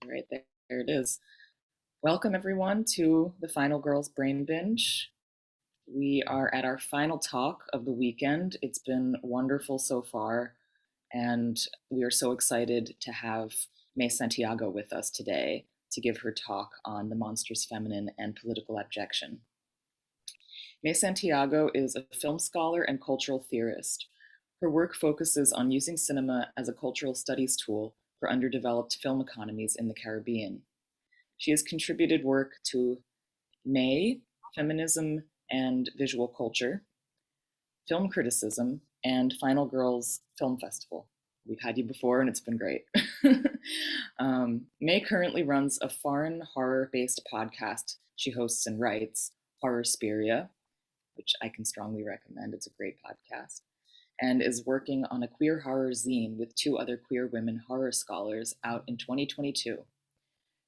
All right, there it is. Welcome everyone to the Final Girls Brain Binge. We are at our final talk of the weekend. It's been wonderful so far, and we are so excited to have May Santiago with us today to give her talk on the monstrous feminine and political abjection. May Santiago is a film scholar and cultural theorist. Her work focuses on using cinema as a cultural studies tool for underdeveloped film economies in the Caribbean. She has contributed work to May, Feminism and Visual Culture, Film Criticism, and Final Girls Film Festival. We've had you before and it's been great. May currently runs a foreign horror-based podcast she hosts and writes, Horrorspiria, which I can strongly recommend. It's a great podcast, and is working on a queer horror zine with two other queer women horror scholars out in 2022.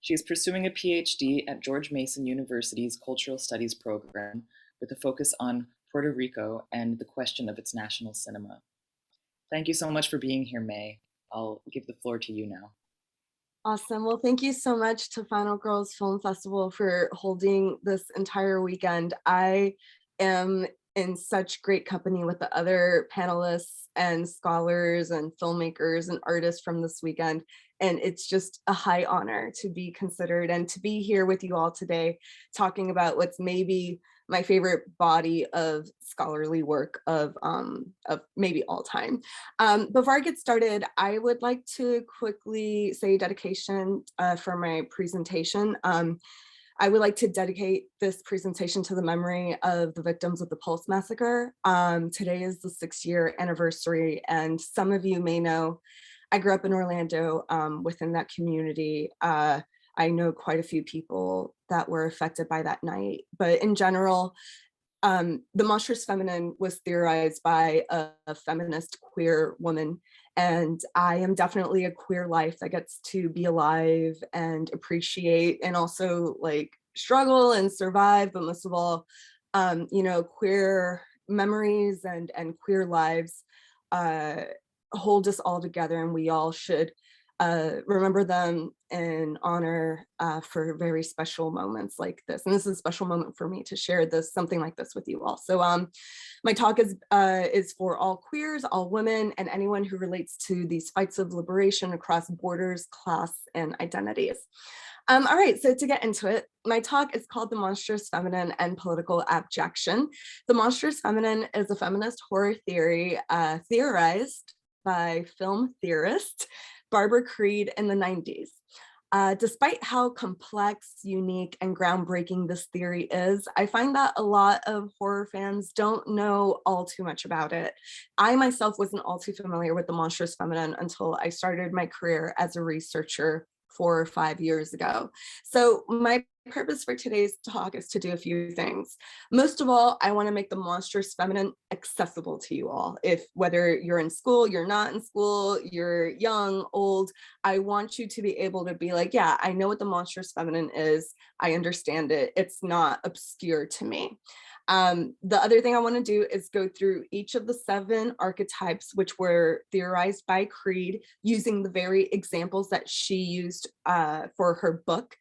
She is pursuing a PhD at George Mason University's Cultural Studies program with a focus on Puerto Rico and the question of its national cinema. Thank you so much for being here, May. I'll give the floor to you now. Awesome. Well, thank you so much to Final Girls Film Festival for holding this entire weekend. I am in such great company with the other panelists and scholars and filmmakers and artists from this weekend. And it's just a high honor to be considered and to be here with you all today, talking about what's maybe my favorite body of scholarly work of maybe all time. Before I get started, I would like to quickly say dedication for my presentation. I would like to dedicate this presentation to the memory of the victims of the Pulse Massacre. Today is the 6-year anniversary, and some of you may know I grew up in Orlando within that community. I know quite a few people that were affected by that night, but in general, the monstrous feminine was theorized by a feminist queer woman, and I am definitely a queer life that gets to be alive and appreciate and also like struggle and survive, but most of all, queer memories and queer lives hold us all together, and we all should remember them and honor for very special moments like this. And this is a special moment for me to share something like this with you all. So my talk is for all queers, all women, and anyone who relates to these fights of liberation across borders, class, and identities. All right, so to get into it, my talk is called The Monstrous Feminine and Political Abjection. The Monstrous Feminine is a feminist horror theory theorized by film theorist Barbara Creed in the 90s. Despite how complex, unique, and groundbreaking this theory is, I find that a lot of horror fans don't know all too much about it. I myself wasn't all too familiar with the monstrous feminine until I started my career as a researcher 4 or 5 years ago. So my purpose for today's talk is to do a few things. Most of all, I want to make the monstrous feminine accessible to you all. Whether you're in school, you're not in school, you're young, old, I want you to be able to be like, yeah, I know what the monstrous feminine is. I understand it. It's not obscure to me. The other thing I want to do is go through each of the 7 archetypes which were theorized by Creed using the very examples that she used for her book.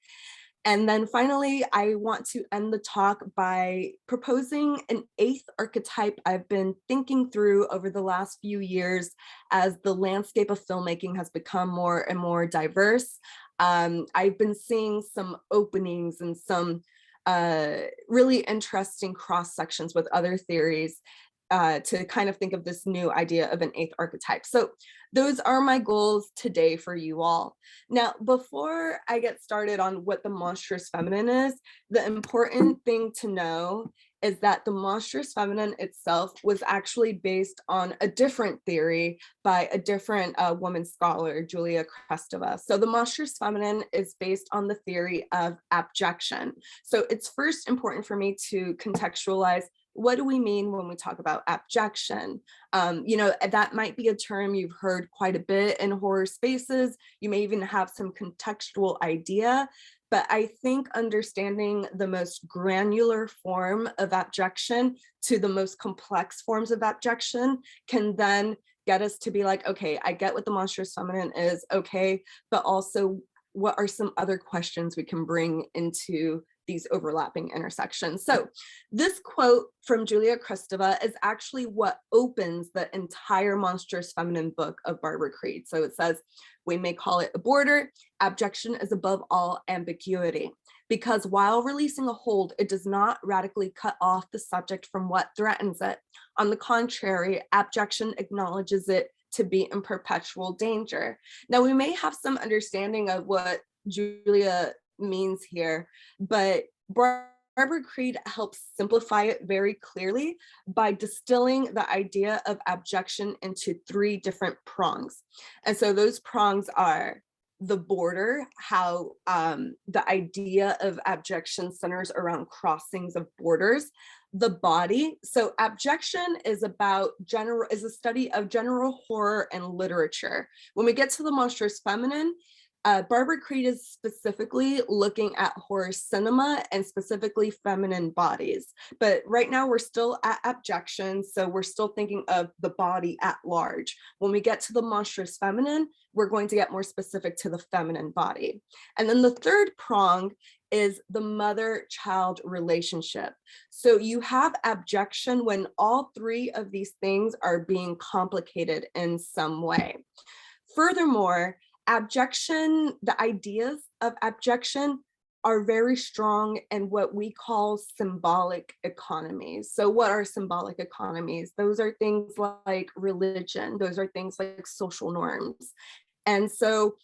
And then finally, I want to end the talk by proposing an 8th archetype I've been thinking through over the last few years as the landscape of filmmaking has become more and more diverse. I've been seeing some openings and some really interesting cross sections with other theories to kind of think of this new idea of an 8th archetype. So those are my goals today for you all. Now, before I get started on what the monstrous feminine is, the important thing to know is that the monstrous feminine itself was actually based on a different theory by a different woman scholar, Julia Kristeva. So the monstrous feminine is based on the theory of abjection. So it's first important for me to contextualize what do we mean when we talk about abjection? That might be a term you've heard quite a bit in horror spaces. You may even have some contextual idea, but I think understanding the most granular form of abjection to the most complex forms of abjection can then get us to be like, okay, I get what the monstrous feminine is, okay, but also what are some other questions we can bring into these overlapping intersections? So this quote from Julia Kristeva is actually what opens the entire Monstrous Feminine book of Barbara Creed. So it says, we may call it a border. Abjection is above all ambiguity, because while releasing a hold, it does not radically cut off the subject from what threatens it. On the contrary, abjection acknowledges it to be in perpetual danger. Now, we may have some understanding of what Julia means here, but Barbara Creed helps simplify it very clearly by distilling the idea of abjection into 3 different prongs. And so those prongs are the border, how the idea of abjection centers around crossings of borders, the body. So abjection is a study of general horror and literature. When we get to the monstrous feminine, Barbara Creed is specifically looking at horror cinema and specifically feminine bodies. But right now we're still at abjection, so we're still thinking of the body at large. When we get to the monstrous feminine, we're going to get more specific to the feminine body. And then the third prong is the mother-child relationship. So you have abjection when all 3 of these things are being complicated in some way. Furthermore, abjection, the ideas of abjection are very strong in what we call symbolic economies. So what are symbolic economies? Those are things like religion. Those are things like social norms. And so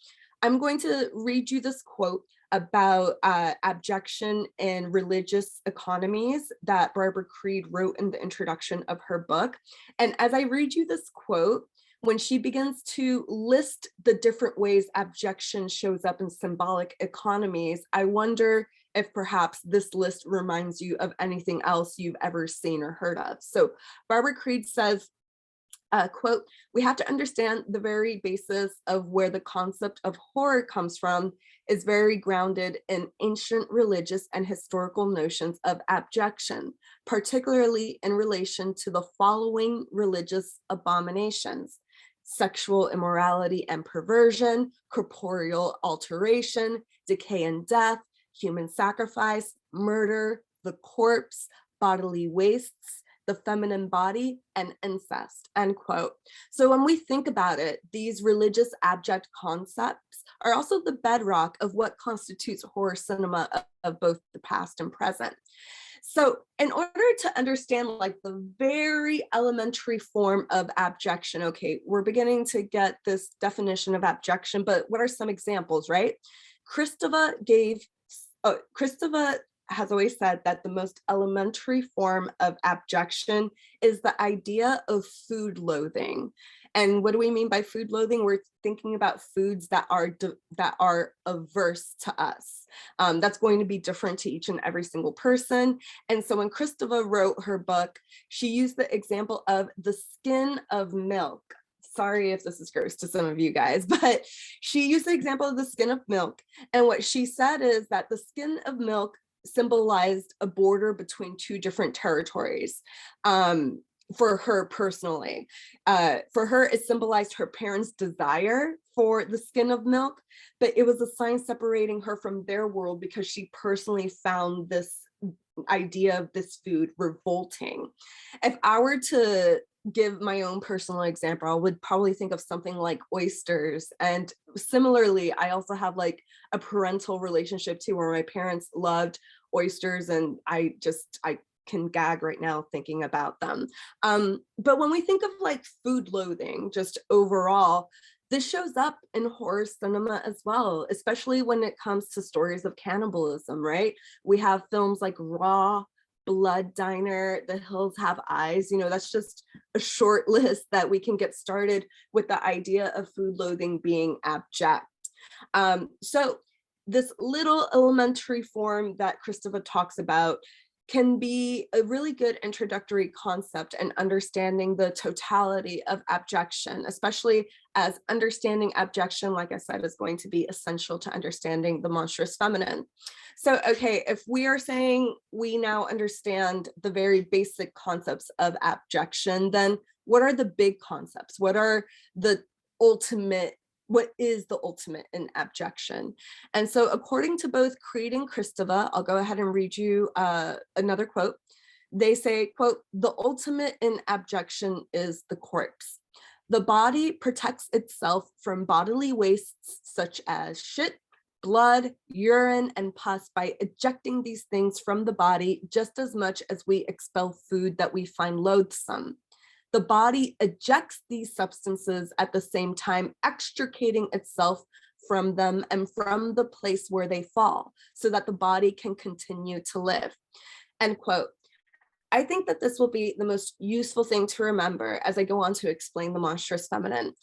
I'm going to read you this quote about abjection in religious economies that Barbara Creed wrote in the introduction of her book. And as I read you this quote, when she begins to list the different ways abjection shows up in symbolic economies, I wonder if perhaps this list reminds you of anything else you've ever seen or heard of. So Barbara Creed says, quote, we have to understand the very basis of where the concept of horror comes from is very grounded in ancient religious and historical notions of abjection, particularly in relation to the following religious abominations: sexual immorality and perversion, corporeal alteration, decay and death, human sacrifice, murder, the corpse, bodily wastes, the feminine body, and incest, end quote. So when we think about it, these religious abject concepts are also the bedrock of what constitutes horror cinema of both the past and present. So in order to understand like the very elementary form of abjection, okay, we're beginning to get this definition of abjection, but what are some examples, right? Kristeva has always said that the most elementary form of abjection is the idea of food loathing. And what do we mean by food loathing? We're thinking about foods that are averse to us. That's going to be different to each and every single person. And so when Kristeva wrote her book, she used the example of the skin of milk. Sorry if this is gross to some of you guys, but she used the example of the skin of milk. And what she said is that the skin of milk symbolized a border between 2 different territories. For her personally, for her, it symbolized her parents' desire for the skin of milk, but it was a sign separating her from their world because she personally found this idea of this food revolting. If I were to give my own personal example, I would probably think of something like oysters. And similarly, I also have like a parental relationship too, where my parents loved oysters, and I can gag right now thinking about them. But when we think of like food loathing, just overall, this shows up in horror cinema as well, especially when it comes to stories of cannibalism, right? We have films like Raw, Blood Diner, The Hills Have Eyes. You know, that's just a short list that we can get started with the idea of food loathing being abject. So this little elementary form that Kristeva talks about can be a really good introductory concept and understanding the totality of abjection, especially as understanding abjection, like I said, is going to be essential to understanding the monstrous feminine. So, okay, if we are saying we now understand the very basic concepts of abjection, then what are the big concepts? What are the ultimate what is the ultimate in abjection? And so according to both Creed and Kristeva, I'll go ahead and read you another quote. They say, quote, "The ultimate in abjection is the corpse. The body protects itself from bodily wastes such as shit, blood, urine, and pus by ejecting these things from the body just as much as we expel food that we find loathsome. The body ejects these substances at the same time, extricating itself from them and from the place where they fall, so that the body can continue to live." End quote. I think that this will be the most useful thing to remember as I go on to explain the monstrous feminine.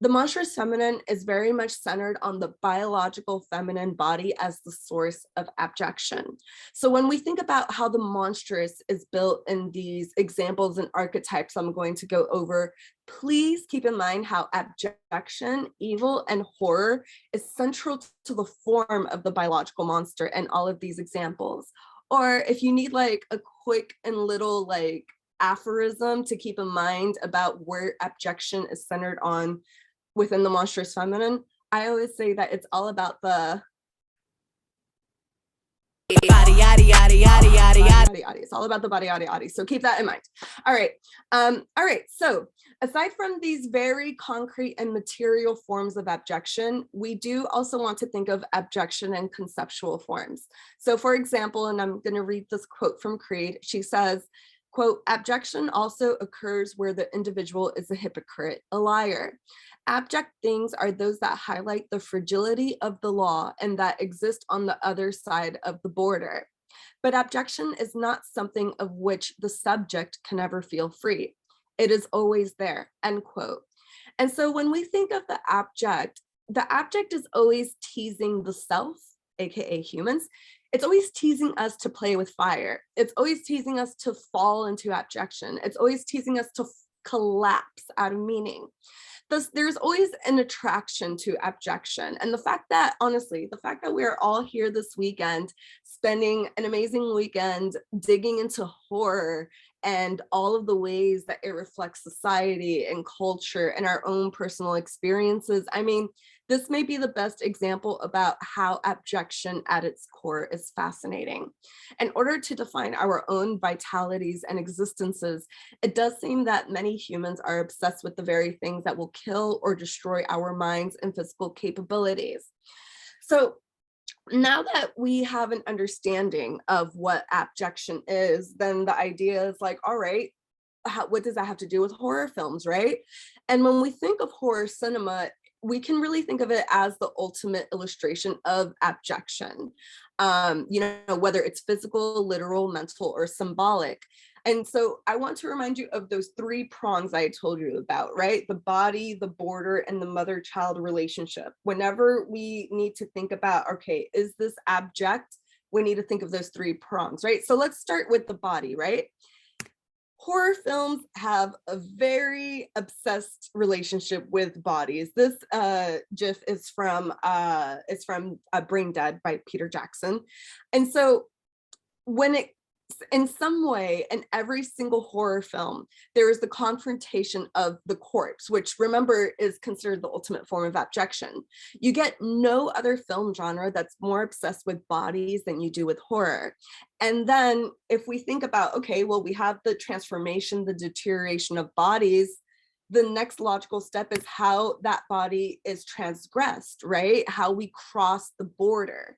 The monstrous feminine is very much centered on the biological feminine body as the source of abjection. So when we think about how the monstrous is built in these examples and archetypes I'm going to go over, please keep in mind how abjection, evil, and horror is central to the form of the biological monster in all of these examples. Or if you need like a quick and little like aphorism to keep in mind about where abjection is centered on within the monstrous feminine, I always say that it's all about the body, yada, yada, yada, yada, yada, yada. It's all about the body, yada, yada. So keep that in mind. All right. So aside from these very concrete and material forms of abjection, we do also want to think of abjection in conceptual forms. So for example, and I'm going to read this quote from Creed, she says, quote, "Abjection also occurs where the individual is a hypocrite, a liar. Abject things are those that highlight the fragility of the law and that exist on the other side of the border. But abjection is not something of which the subject can ever feel free. It is always there," end quote. And so when we think of the abject is always teasing the self, aka humans. It's always teasing us to play with fire. It's always teasing us to fall into abjection. It's always teasing us to collapse out of meaning. Thus, there's always an attraction to abjection. And the fact that, honestly, the fact that we're all here this weekend, spending an amazing weekend digging into horror and all of the ways that it reflects society and culture and our own personal experiences. I mean, this may be the best example about how abjection at its core is fascinating. In order to define our own vitalities and existences, it does seem that many humans are obsessed with the very things that will kill or destroy our minds and physical capabilities. So now that we have an understanding of what abjection is, then the idea is like, all right, what does that have to do with horror films, right? And when we think of horror cinema, we can really think of it as the ultimate illustration of abjection, whether it's physical, literal, mental, or symbolic. And so I want to remind you of those three prongs I told you about, right? The body, the border, and the mother-child relationship. Whenever we need to think about, okay, is this abject? We need to think of those three prongs, right? So let's start with the body, right? Horror films have a very obsessed relationship with bodies. This GIF is from Brain Dead by Peter Jackson. And so when it, in some way, in every single horror film, there is the confrontation of the corpse, which remember is considered the ultimate form of abjection. You get no other film genre that's more obsessed with bodies than you do with horror. And then if we think about, okay, well, we have the transformation, the deterioration of bodies, the next logical step is how that body is transgressed, right? How we cross the border.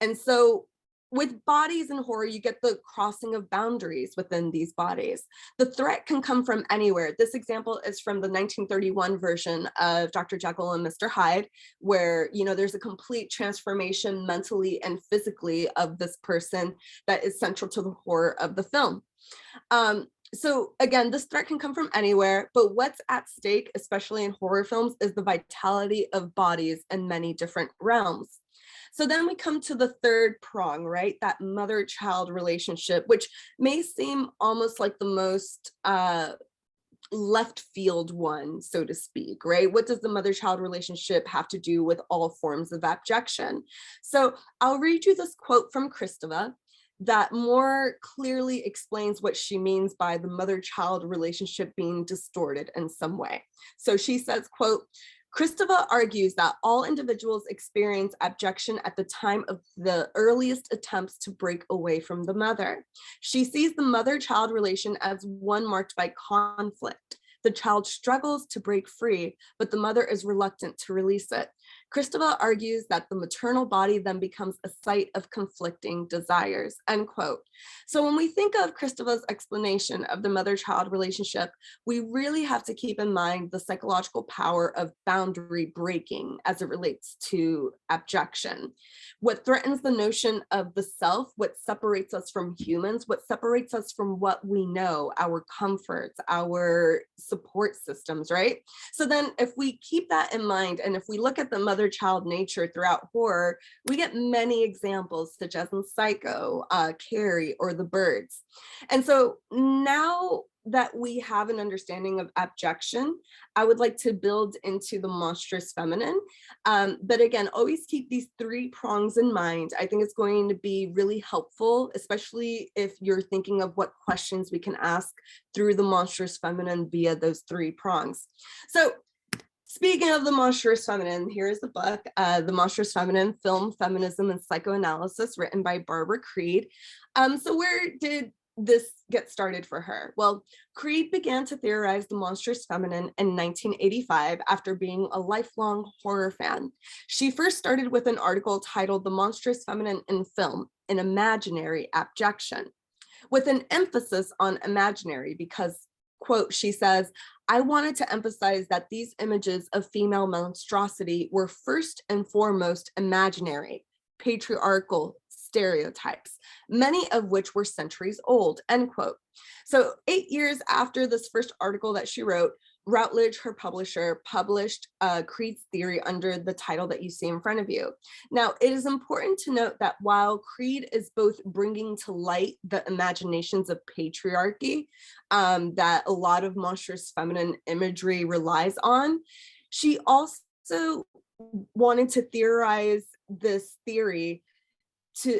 And so with bodies in horror, you get the crossing of boundaries within these bodies. The threat can come from anywhere. This example is from the 1931 version of Dr. Jekyll and Mr. Hyde, where there's a complete transformation mentally and physically of this person that is central to the horror of the film. So again, this threat can come from anywhere, but what's at stake, especially in horror films, is the vitality of bodies in many different realms. So then we come to the third prong, right? That mother-child relationship, which may seem almost like the most left field one, so to speak, right? What does the mother-child relationship have to do with all forms of abjection? So I'll read you this quote from Kristeva that more clearly explains what she means by the mother-child relationship being distorted in some way. So she says, quote, Kristeva argues that all individuals experience abjection at the time of the earliest attempts to break away from the mother. She sees the mother-child relation as one marked by conflict. The child struggles to break free, but the mother is reluctant to release it. Kristeva argues that the maternal body then becomes a site of conflicting desires, end quote. So when we think of Kristeva's explanation of the mother-child relationship, we really have to keep in mind the psychological power of boundary breaking as it relates to abjection. What threatens the notion of the self, what separates us from humans, what separates us from what we know, our comforts, our support systems, right? So then if we keep that in mind, and if we look at the mother-child nature throughout horror, we get many examples, such as in Psycho, Carrie, or The Birds. And so now that we have an understanding of abjection, I would like to build into the monstrous feminine. But again, always keep these three prongs in mind. I think it's going to be really helpful, especially if you're thinking of what questions we can ask through the monstrous feminine via those three prongs. So speaking of the monstrous feminine, here is the book, The Monstrous Feminine, Film, Feminism, and Psychoanalysis, written by Barbara Creed. So where did this get started for her? Well, Creed began to theorize the monstrous feminine in 1985 after being a lifelong horror fan. She first started with an article titled The Monstrous Feminine in Film, an Imaginary Abjection, with an emphasis on imaginary because, quote, she says, I wanted to emphasize that these images of female monstrosity were first and foremost imaginary, patriarchal stereotypes, many of which were centuries old, end quote. So 8 years after this first article that she wrote, Routledge, her publisher, published Creed's theory under the title that you see in front of you. Now, it is important to note that while Creed is both bringing to light the imaginations of patriarchy that a lot of monstrous feminine imagery relies on, she also wanted to theorize this theory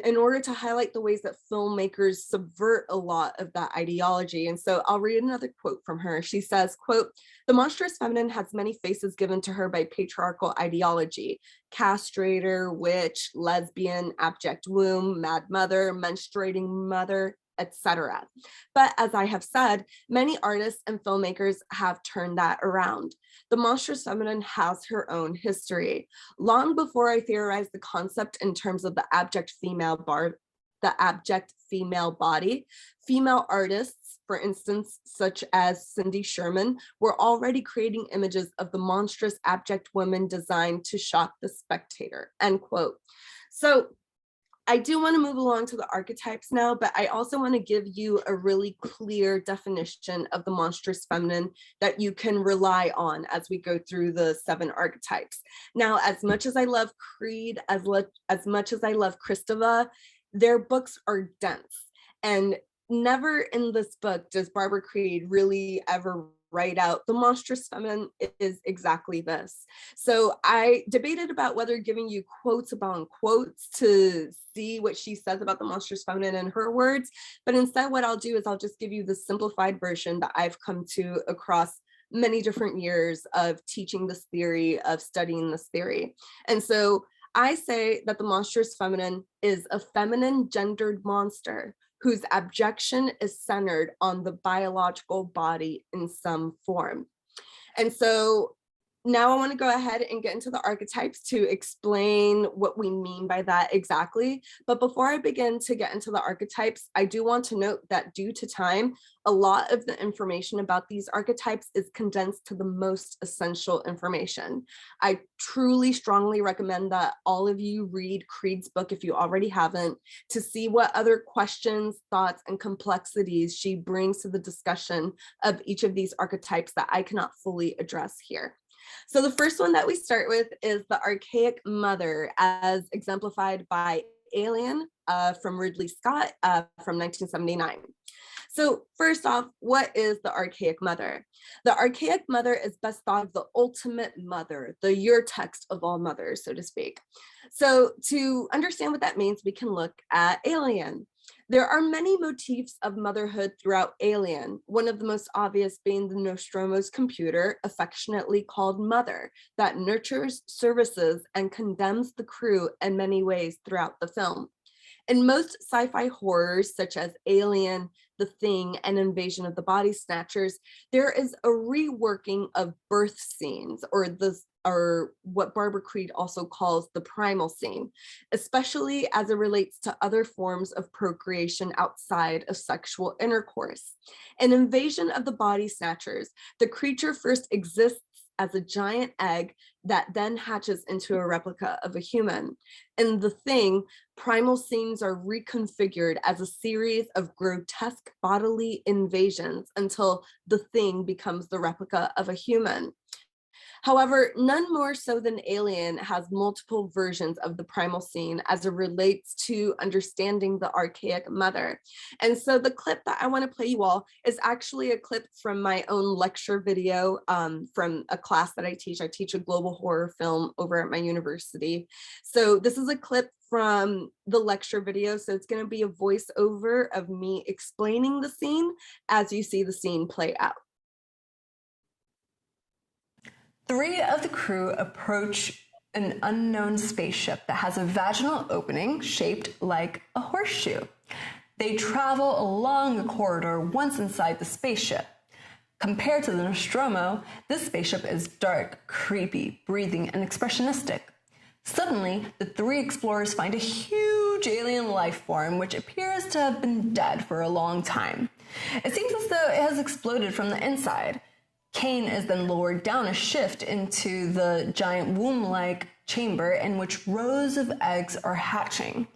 in order to highlight the ways that filmmakers subvert a lot of that ideology. And so I'll read another quote from her. She says, quote, the monstrous feminine has many faces given to her by patriarchal ideology: castrator, witch, lesbian, abject womb, mad mother, menstruating mother, etc. But as I have said, many artists and filmmakers have turned that around. The monstrous feminine has her own history. Long before I theorized the concept in terms of the abject female body, female artists, for instance, such as Cindy Sherman, were already creating images of the monstrous abject woman designed to shock the spectator, end quote. So I do want to move along to the archetypes now, but I also want to give you a really clear definition of the monstrous feminine that you can rely on as we go through the 7 archetypes. Now, as much as I love Creed, as much as I love Kristeva, their books are dense. And never in this book does Barbara Creed really ever write out the monstrous feminine is exactly this. So I debated about whether giving you quotes upon quotes to see what she says about the monstrous feminine in her words, but instead what I'll do is I'll just give you the simplified version that I've come to across many different years of teaching this theory, of studying this theory. And so I say that the monstrous feminine is a feminine gendered monster whose abjection is centered on the biological body in some form. And so now I want to go ahead and get into the archetypes to explain what we mean by that exactly. But before I begin to get into the archetypes, I do want to note that due to time, a lot of the information about these archetypes is condensed to the most essential information. I truly strongly recommend that all of you read Creed's book if you already haven't, to see what other questions, thoughts, and complexities she brings to the discussion of each of these archetypes that I cannot fully address here. So the first one that we start with is the archaic mother, as exemplified by Alien from Ridley Scott from 1979. So first off, what is the archaic mother? The archaic mother is best thought of the ultimate mother, the your text of all mothers, so to speak. So to understand what that means, we can look at Alien. There are many motifs of motherhood throughout Alien, one of the most obvious being the Nostromo's computer, affectionately called Mother, that nurtures, services, and condemns the crew in many ways throughout the film. In most sci-fi horrors, such as Alien, The Thing, and Invasion of the Body Snatchers, there is a reworking of birth scenes, or what Barbara Creed also calls the primal scene, especially as it relates to other forms of procreation outside of sexual intercourse. In Invasion of the Body Snatchers, the creature first exists as a giant egg that then hatches into a replica of a human. In The Thing, primal scenes are reconfigured as a series of grotesque bodily invasions until the thing becomes the replica of a human. However, none more so than Alien has multiple versions of the primal scene as it relates to understanding the archaic mother. And so the clip that I want to play you all is actually a clip from my own lecture video from a class that I teach. I teach a global horror film over at my university. So this is a clip from the lecture video. So it's going to be a voiceover of me explaining the scene as you see the scene play out. Three of the crew approach an unknown spaceship that has a vaginal opening shaped like a horseshoe. They travel along a corridor once inside the spaceship. Compared to the Nostromo, this spaceship is dark, creepy, breathing, and expressionistic. Suddenly, the three explorers find a huge alien life form which appears to have been dead for a long time. It seems as though it has exploded from the inside. Kane is then lowered down a shift into the giant womb-like chamber in which rows of eggs are hatching.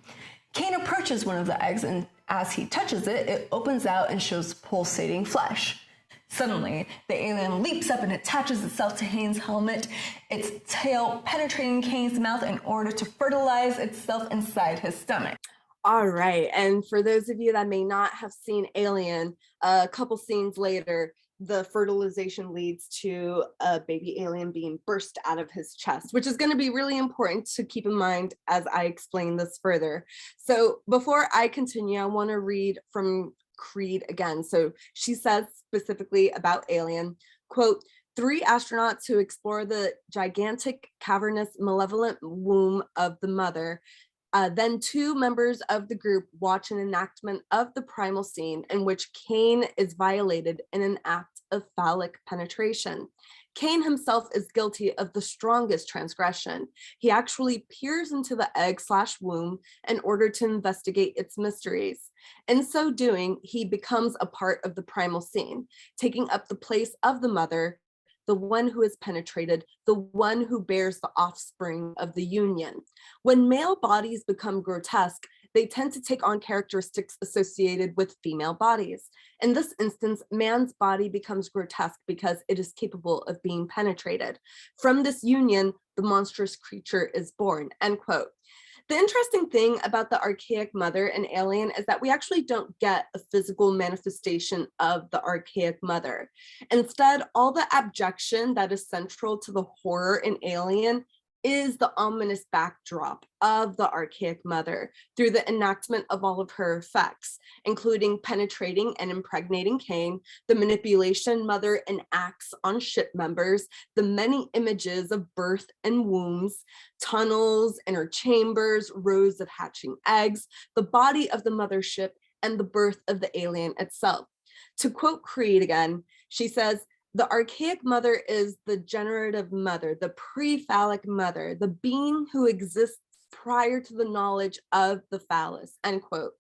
Kane approaches one of the eggs, and as he touches it, it opens out and shows pulsating flesh. Suddenly, the alien leaps up and attaches itself to Kane's helmet, its tail penetrating Kane's mouth in order to fertilize itself inside his stomach. All right, and for those of you that may not have seen Alien, a couple scenes later, the fertilization leads to a baby alien being burst out of his chest, which is going to be really important to keep in mind as I explain this further. So before I continue, I want to read from Creed again. So she says specifically about Alien, quote, "Three astronauts who explore the gigantic, cavernous, malevolent womb of the mother. Then two members of the group watch an enactment of the primal scene in which Kane is violated in an act of phallic penetration. Kane himself is guilty of the strongest transgression. He actually peers into the egg/womb in order to investigate its mysteries. In so doing, he becomes a part of the primal scene, taking up the place of the mother, the one who is penetrated, the one who bears the offspring of the union. When male bodies become grotesque, they tend to take on characteristics associated with female bodies. In this instance, man's body becomes grotesque because it is capable of being penetrated. From this union, the monstrous creature is born," end quote. The interesting thing about the archaic mother in Alien is that we actually don't get a physical manifestation of the archaic mother. Instead, all the abjection that is central to the horror in Alien is the ominous backdrop of the archaic mother through the enactment of all of her effects, including penetrating and impregnating Kane, the manipulation mother enacts on ship members, the many images of birth and wombs, tunnels, inner chambers, rows of hatching eggs, the body of the mothership, and the birth of the alien itself. To quote Creed again, she says, "The archaic mother is the generative mother, the pre-phallic mother, the being who exists prior to the knowledge of the phallus," end quote.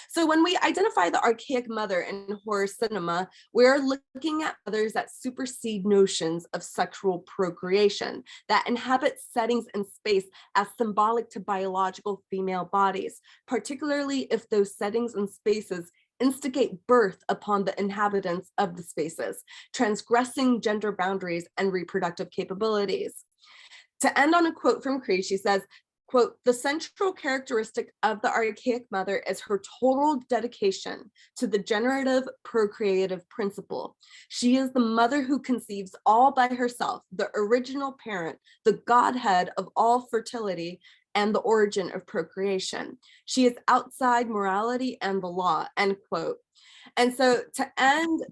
So when we identify the archaic mother in horror cinema, we're looking at mothers that supersede notions of sexual procreation, that inhabit settings and space as symbolic to biological female bodies, particularly if those settings and spaces instigate birth upon the inhabitants of the spaces, transgressing gender boundaries and reproductive capabilities. To end on a quote from Creed, she says, quote, "The central characteristic of the archaic mother is her total dedication to the generative procreative principle. She is the mother who conceives all by herself, the original parent, the godhead of all fertility, and the origin of procreation. She is outside morality and the law, end quote. And so to end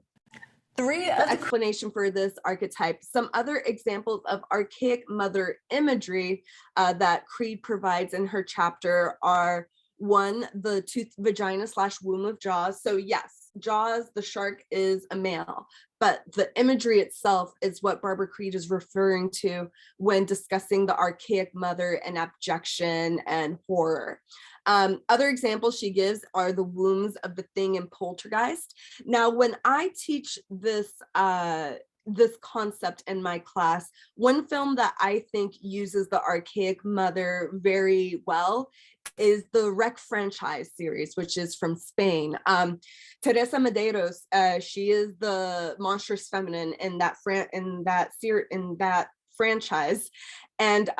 the explanation for this archetype, some other examples of archaic mother imagery that Creed provides in her chapter are: one, the tooth vagina / womb of Jaws. So yes, Jaws, the shark, is a male, but the imagery itself is what Barbara Creed is referring to when discussing the archaic mother and abjection and horror. Other examples she gives are the wombs of the thing in Poltergeist. Now, when I teach this this concept in my class, one film that I think uses the archaic mother very well is the Rec franchise series, which is from Spain. Teresa Medeiros, she is the monstrous feminine in that franchise, and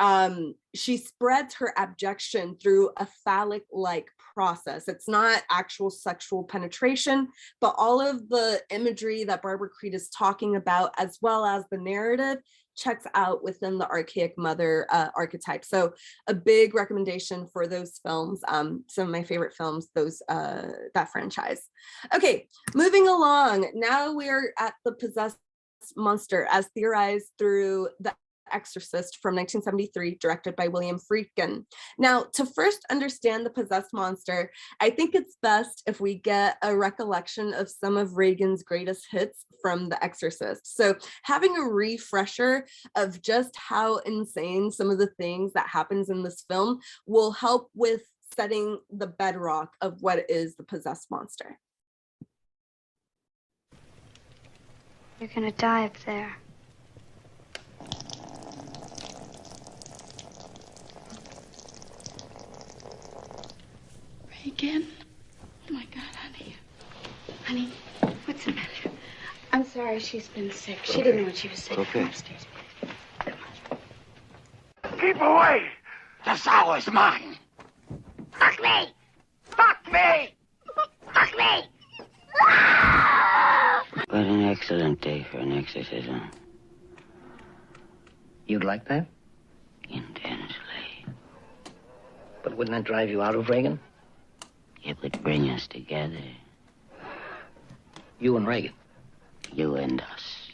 she spreads her abjection through a phallic-like process. It's not actual sexual penetration, but all of the imagery that Barbara Creed is talking about, as well as the narrative, checks out within the archaic mother archetype. So a big recommendation for those films, some of my favorite films, that franchise. Okay, moving along. Now we're at the possessed monster as theorized through The Exorcist from 1973, directed by William Friedkin. Now, to first understand the possessed monster, I think it's best if we get a recollection of some of Reagan's greatest hits from The Exorcist. So having a refresher of just how insane some of the things that happens in this film will help with setting the bedrock of what is the possessed monster. You're gonna die up there. Again? Oh my God, honey. Honey, what's the matter? I'm sorry she's been sick. She didn't know what she was saying. Okay. Come upstairs. Keep away! The sow is mine! Fuck me! Fuck me! Fuck me! What an excellent day for an exorcism. You'd like that? Intensely. But wouldn't that drive you out of Reagan? It would bring us together. You and Reagan? You and us.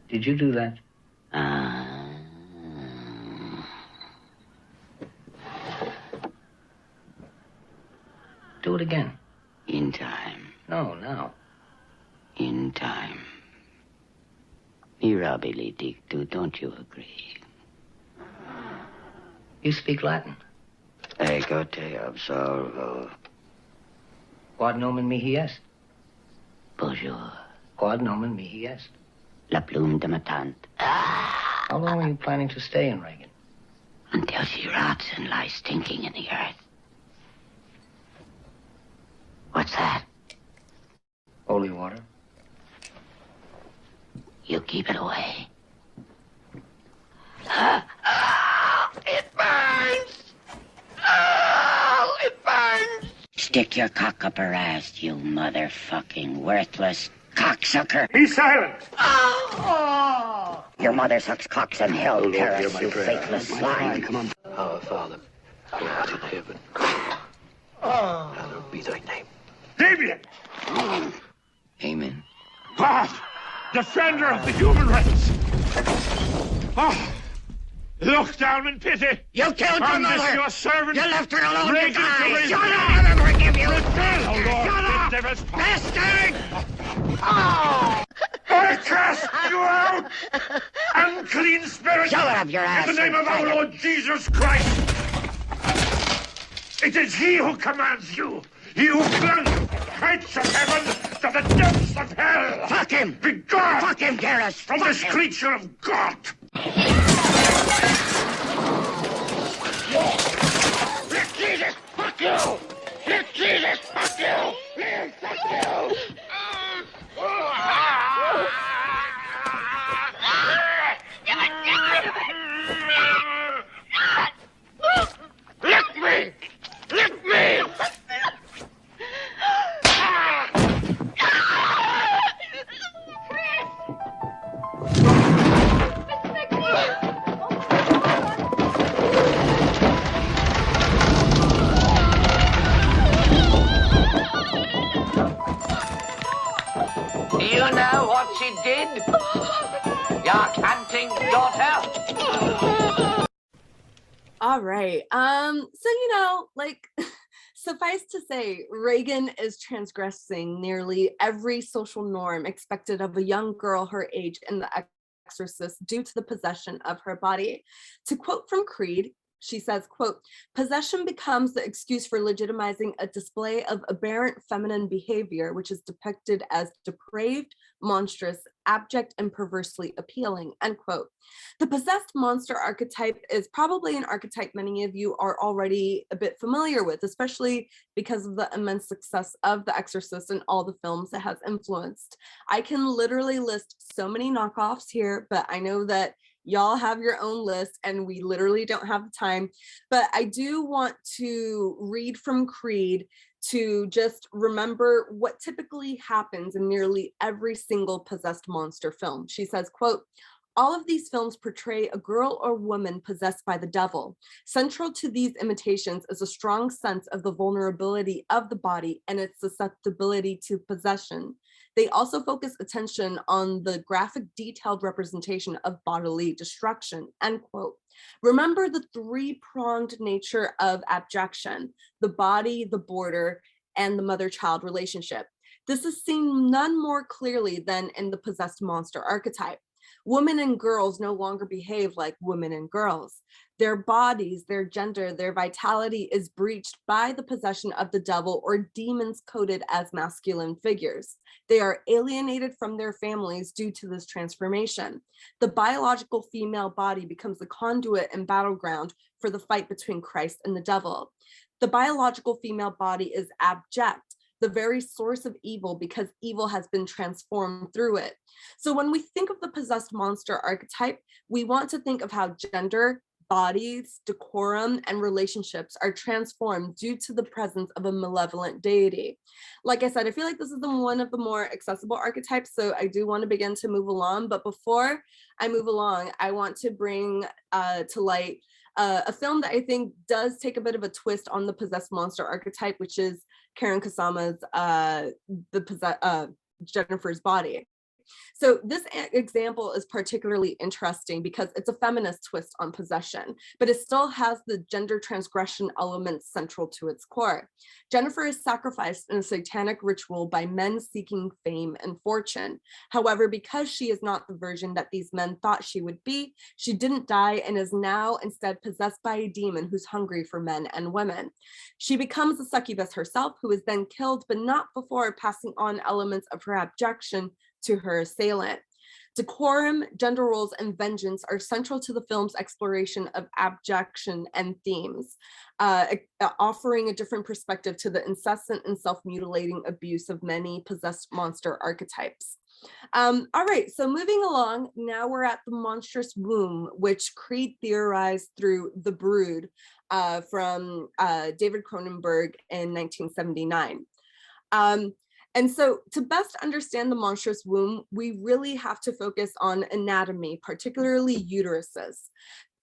Did you do that? Do it again. In time. No, now. In time. Mirabile dictu, don't you agree? You speak Latin. Ego te absolvo. Quod nomen mihi est? Bonjour. Quod nomen mihi est? La plume de ma tante. How long are you planning to stay in Reagan? Until she rots and lies stinking in the earth. What's that? Holy water. You keep it away. It burns! Oh, it burns! Stick your cock up her ass, you motherfucking worthless cocksucker. Be silent! Oh! Your mother sucks cocks in hell, Lord, hear Paris, my you prayer. faithless swine. Come on. Our Father, who art in heaven, hallowed be thy name. Damien! Amen. God, defender of the human race! Oh, look down in pity! You killed your on this mother! your servant! You left her alone to Reagan die! to raise Shut the- up! I'll never forgive you! Oh, Lord, Shut up! devil's- Bastard! Oh! I cast you out! Unclean spirit! Shove it up your ass, In the name you of our faggot. Lord Jesus Christ! It is he who commands you! He who flung you from the heights of heaven to the depths of hell! Fuck him! Be gone! Fuck him, Garrus! From Fuck this him. creature of God! Jesus, fuck you! Jesus, fuck you! Fuck you! Lick me! Lick me! you know what she did? Your canting daughter? All right. Like suffice to say, Reagan is transgressing nearly every social norm expected of a young girl her age in The Exorcist due to the possession of her body. To quote from Creed, she says, quote, "Possession becomes the excuse for legitimizing a display of aberrant feminine behavior, which is depicted as depraved, monstrous, abject, and perversely appealing," end quote. The possessed monster archetype is probably an archetype many of you are already a bit familiar with, especially because of the immense success of The Exorcist and all the films it has influenced. I can literally list so many knockoffs here, but I know that y'all have your own list and we literally don't have the time. But I do want to read from Creed to just remember what typically happens in nearly every single possessed monster film. She says, quote, "All of these films portray a girl or woman possessed by the devil. Central to these imitations is a strong sense of the vulnerability of the body and its susceptibility to possession. They also focus attention on the graphic, detailed representation of bodily destruction," end quote. Remember the three-pronged nature of abjection: the body, the border, and the mother-child relationship. This is seen none more clearly than in the possessed monster archetype. Women and girls no longer behave like women and girls. Their bodies, their gender, their vitality is breached by the possession of the devil or demons coded as masculine figures. They are alienated from their families due to this transformation. The biological female body becomes the conduit and battleground for the fight between Christ and the devil. The biological female body is abject, the very source of evil, because evil has been transformed through it. So when we think of the possessed monster archetype, we want to think of how gender, bodies, decorum, and relationships are transformed due to the presence of a malevolent deity. Like I said, I feel like this is one of the more accessible archetypes, so I do want to begin to move along. But before I move along, I want to bring to light a film that I think does take a bit of a twist on the possessed monster archetype, which is Karen Kusama's Jennifer's Body. So this example is particularly interesting because it's a feminist twist on possession, but it still has the gender transgression elements central to its core. Jennifer is sacrificed in a satanic ritual by men seeking fame and fortune. However, because she is not the version that these men thought she would be, she didn't die and is now instead possessed by a demon who's hungry for men and women. She becomes a succubus herself, who is then killed, but not before passing on elements of her abjection to her assailant. Decorum, gender roles, and vengeance are central to the film's exploration of abjection and themes, offering a different perspective to the incessant and self-mutilating abuse of many possessed monster archetypes. All right, so moving along, now we're at the monstrous womb, which Creed theorized through The Brood from David Cronenberg in 1979. And so to best understand the monstrous womb, we really have to focus on anatomy, particularly uteruses.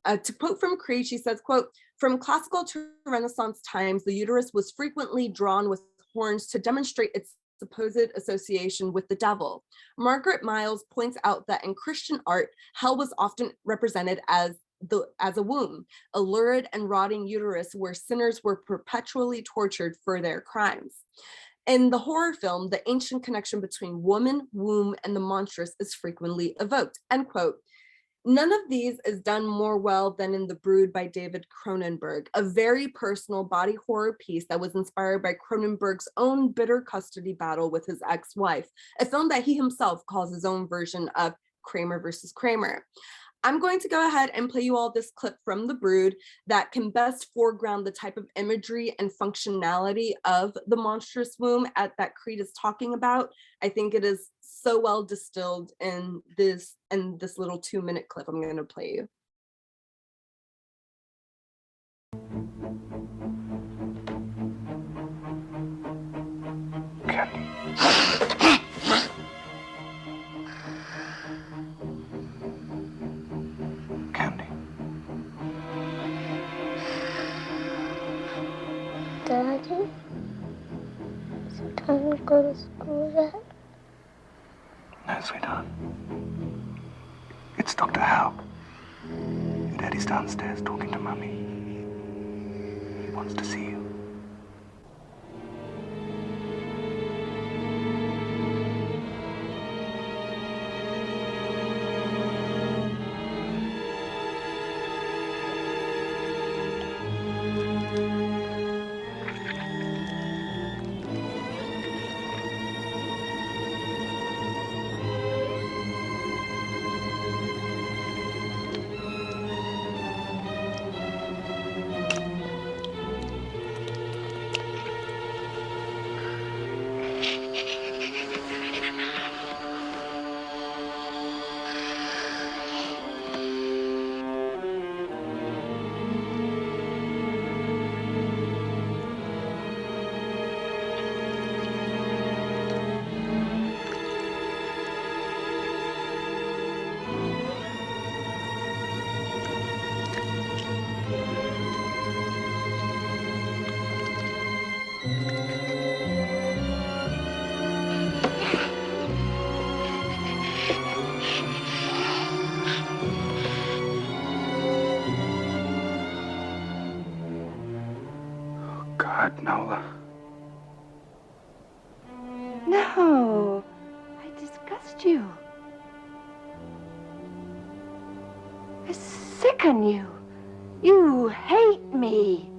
To quote from Creed, she says, quote, "From classical to Renaissance times, the uterus was frequently drawn with horns to demonstrate its supposed association with the devil. Margaret Miles points out that in Christian art, hell was often represented as a womb, a lurid and rotting uterus where sinners were perpetually tortured for their crimes. In the horror film, the ancient connection between woman, womb, and the monstrous is frequently evoked," end quote. None of these is done more well than in The Brood by David Cronenberg, a very personal body horror piece that was inspired by Cronenberg's own bitter custody battle with his ex-wife, a film that he himself calls his own version of Kramer versus Kramer. I'm going to go ahead and play you all this clip from The Brood that can best foreground the type of imagery and functionality of the monstrous womb that Creed is talking about. I think it is so well distilled in this little 2-minute clip I'm going to play you. Daddy, is it time to go to school yet? No, sweetheart. It's Dr. Hal. Your daddy's downstairs talking to Mummy. He wants to see you. God, Nola. No, I disgust you. I sicken you. You hate me.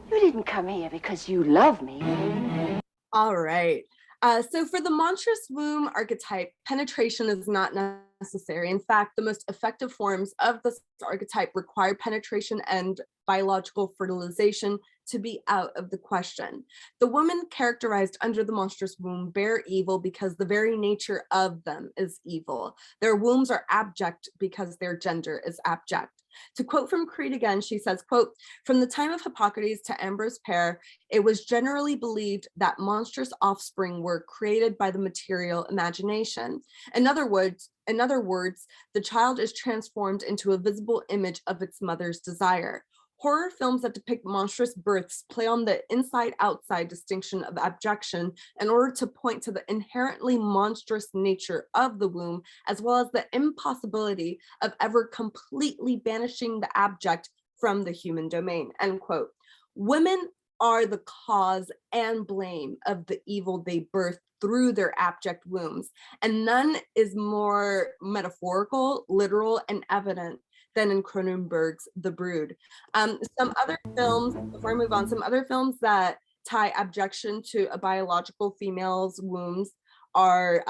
You didn't come here because you love me. All right. So for the monstrous womb archetype, penetration is not necessary. In fact, the most effective forms of this archetype require penetration and biological fertilization to be out of the question. The women characterized under the monstrous womb bear evil because the very nature of them is evil. Their wombs are abject because their gender is abject. To quote from Creed again, she says, quote, "From the time of Hippocrates to Ambrose Pare, it was generally believed that monstrous offspring were created by the material imagination. In other words, the child is transformed into a visible image of its mother's desire. Horror films that depict monstrous births play on the inside-outside distinction of abjection in order to point to the inherently monstrous nature of the womb, as well as the impossibility of ever completely banishing the abject from the human domain," end quote. Women are the cause and blame of the evil they birth through their abject wombs, and none is more metaphorical, literal, and evident than in Cronenberg's The Brood. Some other films, before I move on, some other films that tie abjection to a biological female's wombs are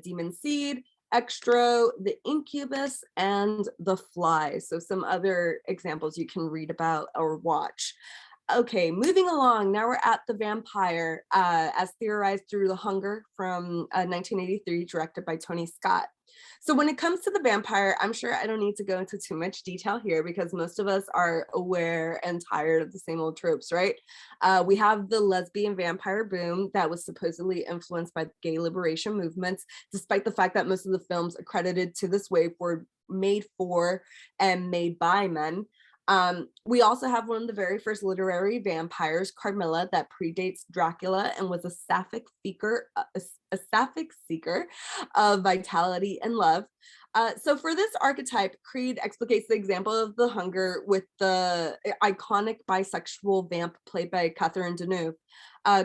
Demon Seed, Extro, The Incubus, and The Fly. So some other examples you can read about or watch. Okay, moving along, now we're at The Vampire, as theorized through The Hunger from 1983, directed by Tony Scott. So when it comes to the vampire, I'm sure I don't need to go into too much detail here because most of us are aware and tired of the same old tropes, right? We have the lesbian vampire boom that was supposedly influenced by gay liberation movements, despite the fact that most of the films accredited to this wave were made for and made by men. We also have one of the very first literary vampires, Carmilla, that predates Dracula and was a sapphic seeker of vitality and love. So for this archetype, Creed explicates the example of The Hunger with the iconic bisexual vamp played by Catherine Deneuve.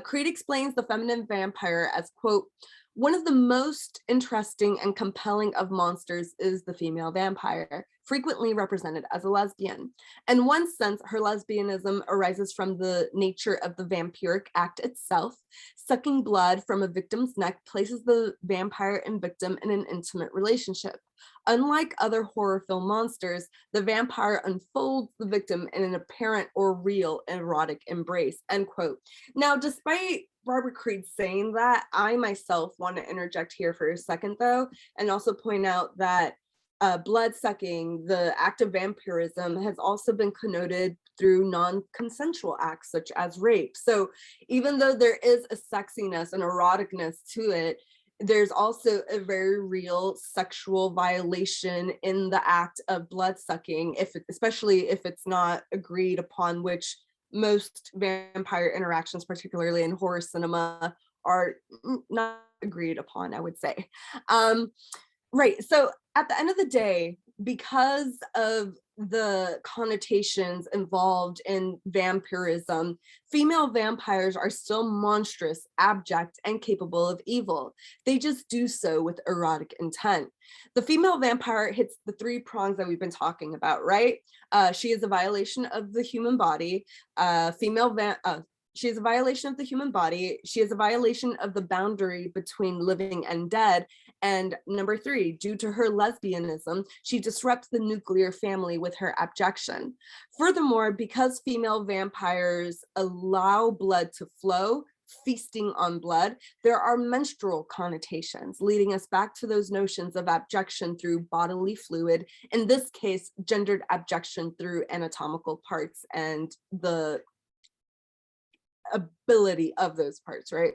Creed explains the feminine vampire as, quote, "One of the most interesting and compelling of monsters is the female vampire, frequently represented as a lesbian. In one sense, her lesbianism arises from the nature of the vampiric act itself. Sucking blood from a victim's neck places the vampire and victim in an intimate relationship. Unlike other horror film monsters, the vampire unfolds the victim in an apparent or real erotic embrace," end quote. Now, despite Robert Creed saying that, I myself want to interject here for a second, though, and also point out that blood sucking, the act of vampirism, has also been connoted through non-consensual acts such as rape. So even though there is a sexiness and eroticness to it, there's also a very real sexual violation in the act of blood sucking, especially if it's not agreed upon, which most vampire interactions, particularly in horror cinema, are not agreed upon, I would say. Right. So at the end of the day, because of the connotations involved in vampirism, female vampires are still monstrous, abject, and capable of evil. They just do so with erotic intent. The female vampire hits the three prongs that we've been talking about, right? She is a violation of the human body. She is a violation of the human body. She is a violation of the boundary between living and dead. And number three, due to her lesbianism, she disrupts the nuclear family with her abjection. Furthermore, because female vampires allow blood to flow, feasting on blood, there are menstrual connotations, leading us back to those notions of abjection through bodily fluid, in this case, gendered abjection through anatomical parts and the ability of those parts, right?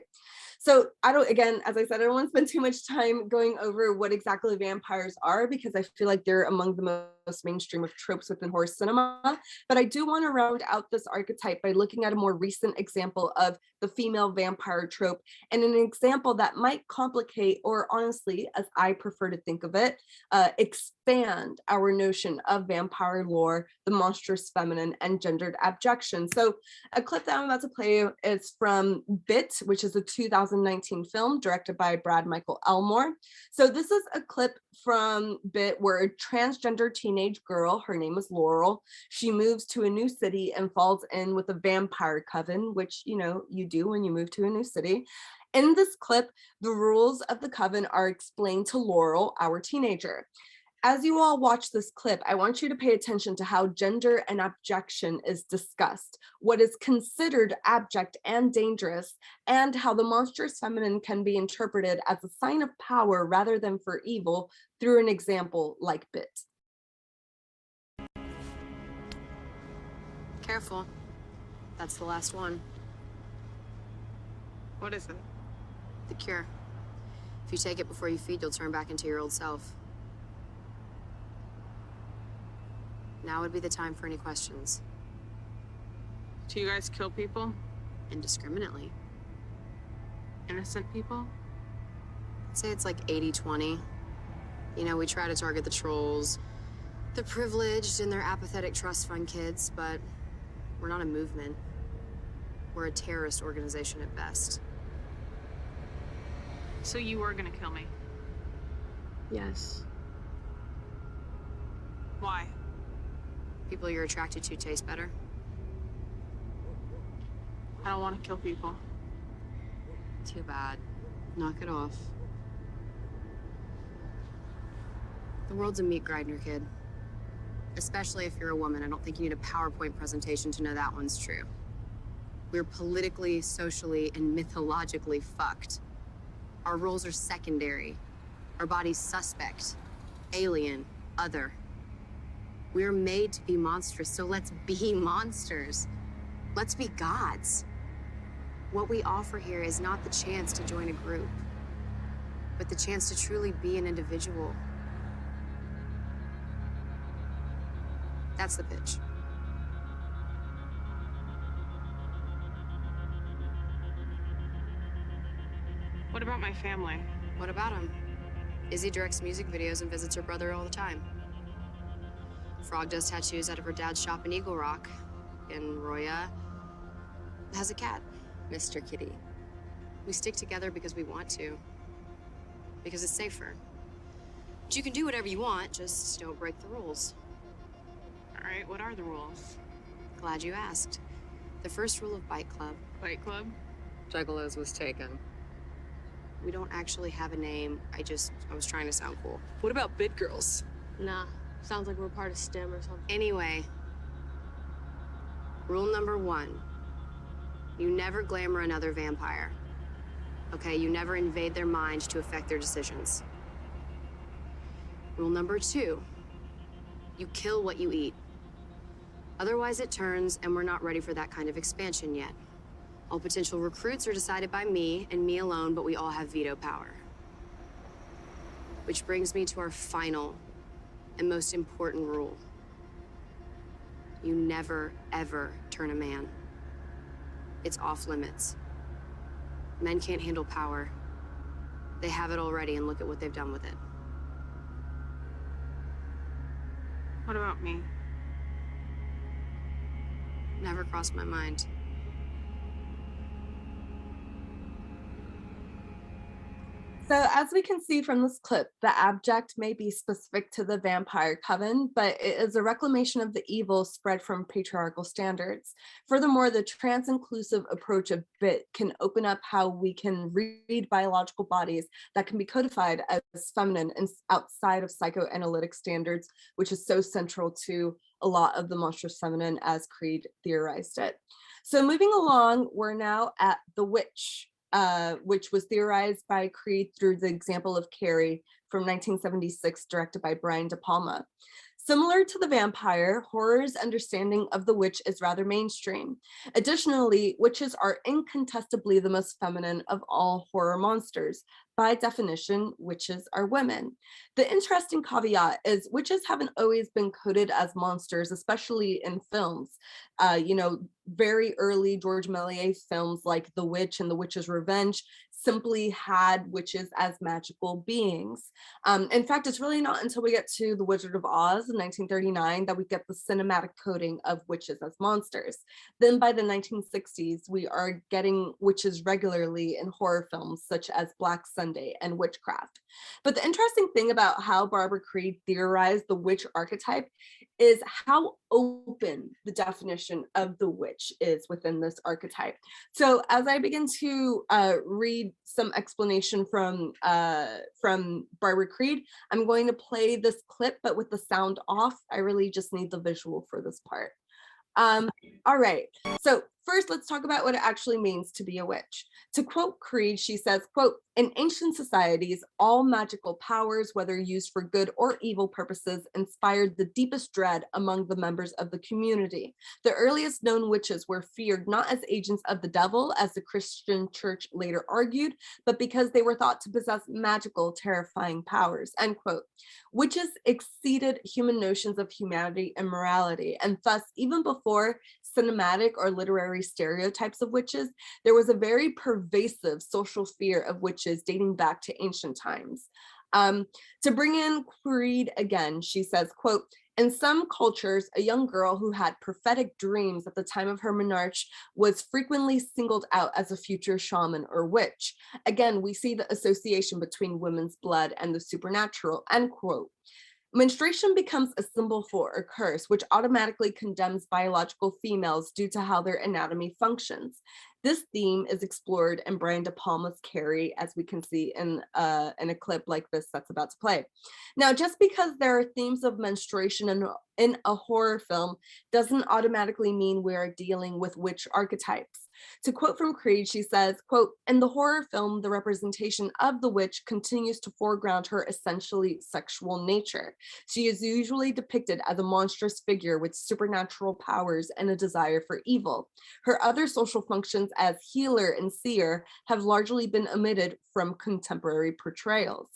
So again, as I said, I don't want to spend too much time going over what exactly vampires are, because I feel like they're among the most mainstream of tropes within horror cinema. But I do want to round out this archetype by looking at a more recent example of the female vampire trope, and an example that might complicate, or honestly, as I prefer to think of it, expand our notion of vampire lore, the monstrous feminine, and gendered abjection. So a clip that I'm about to play is from Bit, which is a 2019 film directed by Brad Michael Elmore. So this is a clip from Bit where a transgender teenage girl, her name is Laurel, she moves to a new city and falls in with a vampire coven, which, you know, you do when you move to a new city. In this clip, the rules of the coven are explained to Laurel, our teenager. As you all watch this clip, I want you to pay attention to how gender and abjection is discussed, what is considered abject and dangerous, and how the monstrous feminine can be interpreted as a sign of power rather than for evil through an example like Bit. Careful. That's the last one. What is it? The cure. If you take it before you feed, you'll turn back into your old self. Now would be the time for any questions. Do you guys kill people? Indiscriminately. Innocent people? I'd say it's like 80-20. You know, we try to target the trolls, the privileged, and their apathetic trust fund kids, but we're not a movement. We're a terrorist organization at best. So you were gonna kill me? Yes. Why? People you're attracted to taste better. I don't want to kill people. Too bad. Knock it off. The world's a meat grinder, kid. Especially if you're a woman. I don't think you need a PowerPoint presentation to know that one's true. We're politically, socially, and mythologically fucked. Our roles are secondary. Our body's suspect, alien, other. We're made to be monstrous, so let's be monsters. Let's be gods. What we offer here is not the chance to join a group, but the chance to truly be an individual. That's the pitch. What about my family? What about him? Izzy directs music videos and visits her brother all the time. Frog does tattoos out of her dad's shop in Eagle Rock. And Roya has a cat, Mr. Kitty. We stick together because we want to. Because it's safer. But you can do whatever you want, just don't break the rules. All right, what are the rules? Glad you asked. The first rule of Bite Club. Fight Club? Juggalos was taken. We don't actually have a name. I was trying to sound cool. What about Bid Girls? Nah, sounds like we're part of STEM or something. Anyway, rule number 1. You never glamour another vampire. Okay, you never invade their mind to affect their decisions. Rule number 2. You kill what you eat. Otherwise it turns, and we're not ready for that kind of expansion yet. All potential recruits are decided by me, and me alone, but we all have veto power. Which brings me to our final and most important rule. You never, ever turn a man. It's off limits. Men can't handle power. They have it already, and look at what they've done with it. What about me? Never crossed my mind. So as we can see from this clip, the abject may be specific to the vampire coven, but it is a reclamation of the evil spread from patriarchal standards. Furthermore, the trans-inclusive approach of BIT can open up how we can read biological bodies that can be codified as feminine and outside of psychoanalytic standards, which is so central to a lot of the monstrous feminine as Creed theorized it. So moving along, we're now at the witch. Which was theorized by Creed through the example of Carrie from 1976, directed by Brian De Palma. Similar to the vampire, horror's understanding of the witch is rather mainstream. Additionally, witches are incontestably the most feminine of all horror monsters. By definition, witches are women. The interesting caveat is witches haven't always been coded as monsters, especially in films. Very early George Méliès films like The Witch and The Witch's Revenge simply had witches as magical beings. In fact, it's really not until we get to The Wizard of Oz in 1939 that we get the cinematic coding of witches as monsters. Then by the 1960s, we are getting witches regularly in horror films such as Black Sunday and Witchcraft. But the interesting thing about how Barbara Creed theorized the witch archetype is how open the definition of the witch is within this archetype. So as I begin to read some explanation from Barbara Creed, I'm going to play this clip, but with the sound off. I really just need the visual for this part. All right, so first let's talk about what it actually means to be a witch. To quote Creed, she says, quote, "In ancient societies, all magical powers, whether used for good or evil purposes, inspired the deepest dread among the members of the community. The earliest known witches were feared not as agents of the devil, as the Christian church later argued, but because they were thought to possess magical, terrifying powers," end quote. Witches exceeded human notions of humanity and morality, and thus, even before cinematic or literary stereotypes of witches, there was a very pervasive social fear of witches dating back to ancient times. To bring in Creed again, she says, quote, "In some cultures, a young girl who had prophetic dreams at the time of her menarche was frequently singled out as a future shaman or witch. Again, we see the association between women's blood and the supernatural," end quote. Menstruation becomes a symbol for a curse, which automatically condemns biological females due to how their anatomy functions. This theme is explored in Brian De Palma's Carrie, as we can see in a clip like this that's about to play. Now, just because there are themes of menstruation in a horror film doesn't automatically mean we are dealing with witch archetypes. To quote from Creed, she says, quote, "In the horror film, the representation of the witch continues to foreground her essentially sexual nature. She is usually depicted as a monstrous figure with supernatural powers and a desire for evil. Her other social functions as healer and seer have largely been omitted from contemporary portrayals.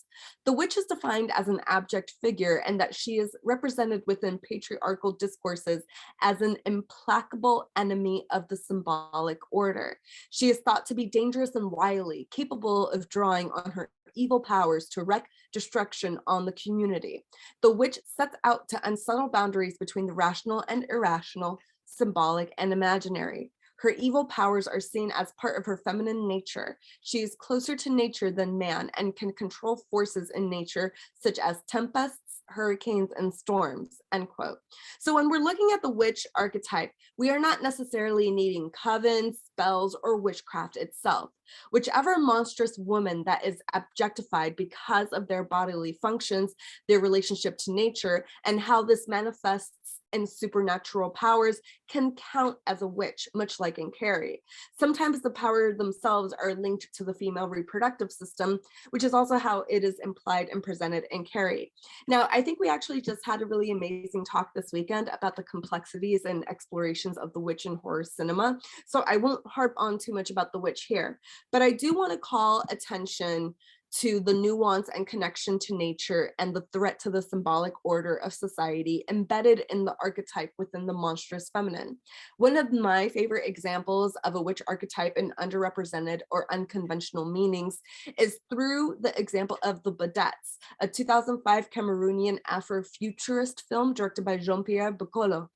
The witch is defined as an abject figure, and that she is represented within patriarchal discourses as an implacable enemy of the symbolic order. She is thought to be dangerous and wily, capable of drawing on her evil powers to wreak destruction on the community. The witch sets out to unsettle boundaries between the rational and irrational, symbolic and imaginary. Her evil powers are seen as part of her feminine nature. She is closer to nature than man and can control forces in nature, such as tempests, hurricanes, and storms," end quote. So when we're looking at the witch archetype, we are not necessarily needing covens, spells, or witchcraft itself. Whichever monstrous woman that is objectified because of their bodily functions, their relationship to nature, and how this manifests in supernatural powers can count as a witch, much like in Carrie. Sometimes the power themselves are linked to the female reproductive system, which is also how it is implied and presented in Carrie. Now, I think we actually just had a really amazing talk this weekend about the complexities and explorations of the witch in horror cinema, so I won't harp on too much about the witch here, but I do want to call attention to the nuance and connection to nature and the threat to the symbolic order of society embedded in the archetype within the monstrous feminine. One of my favorite examples of a witch archetype in underrepresented or unconventional meanings is through the example of The Badettes, a 2005 Cameroonian Afrofuturist film directed by Jean-Pierre Bocolo.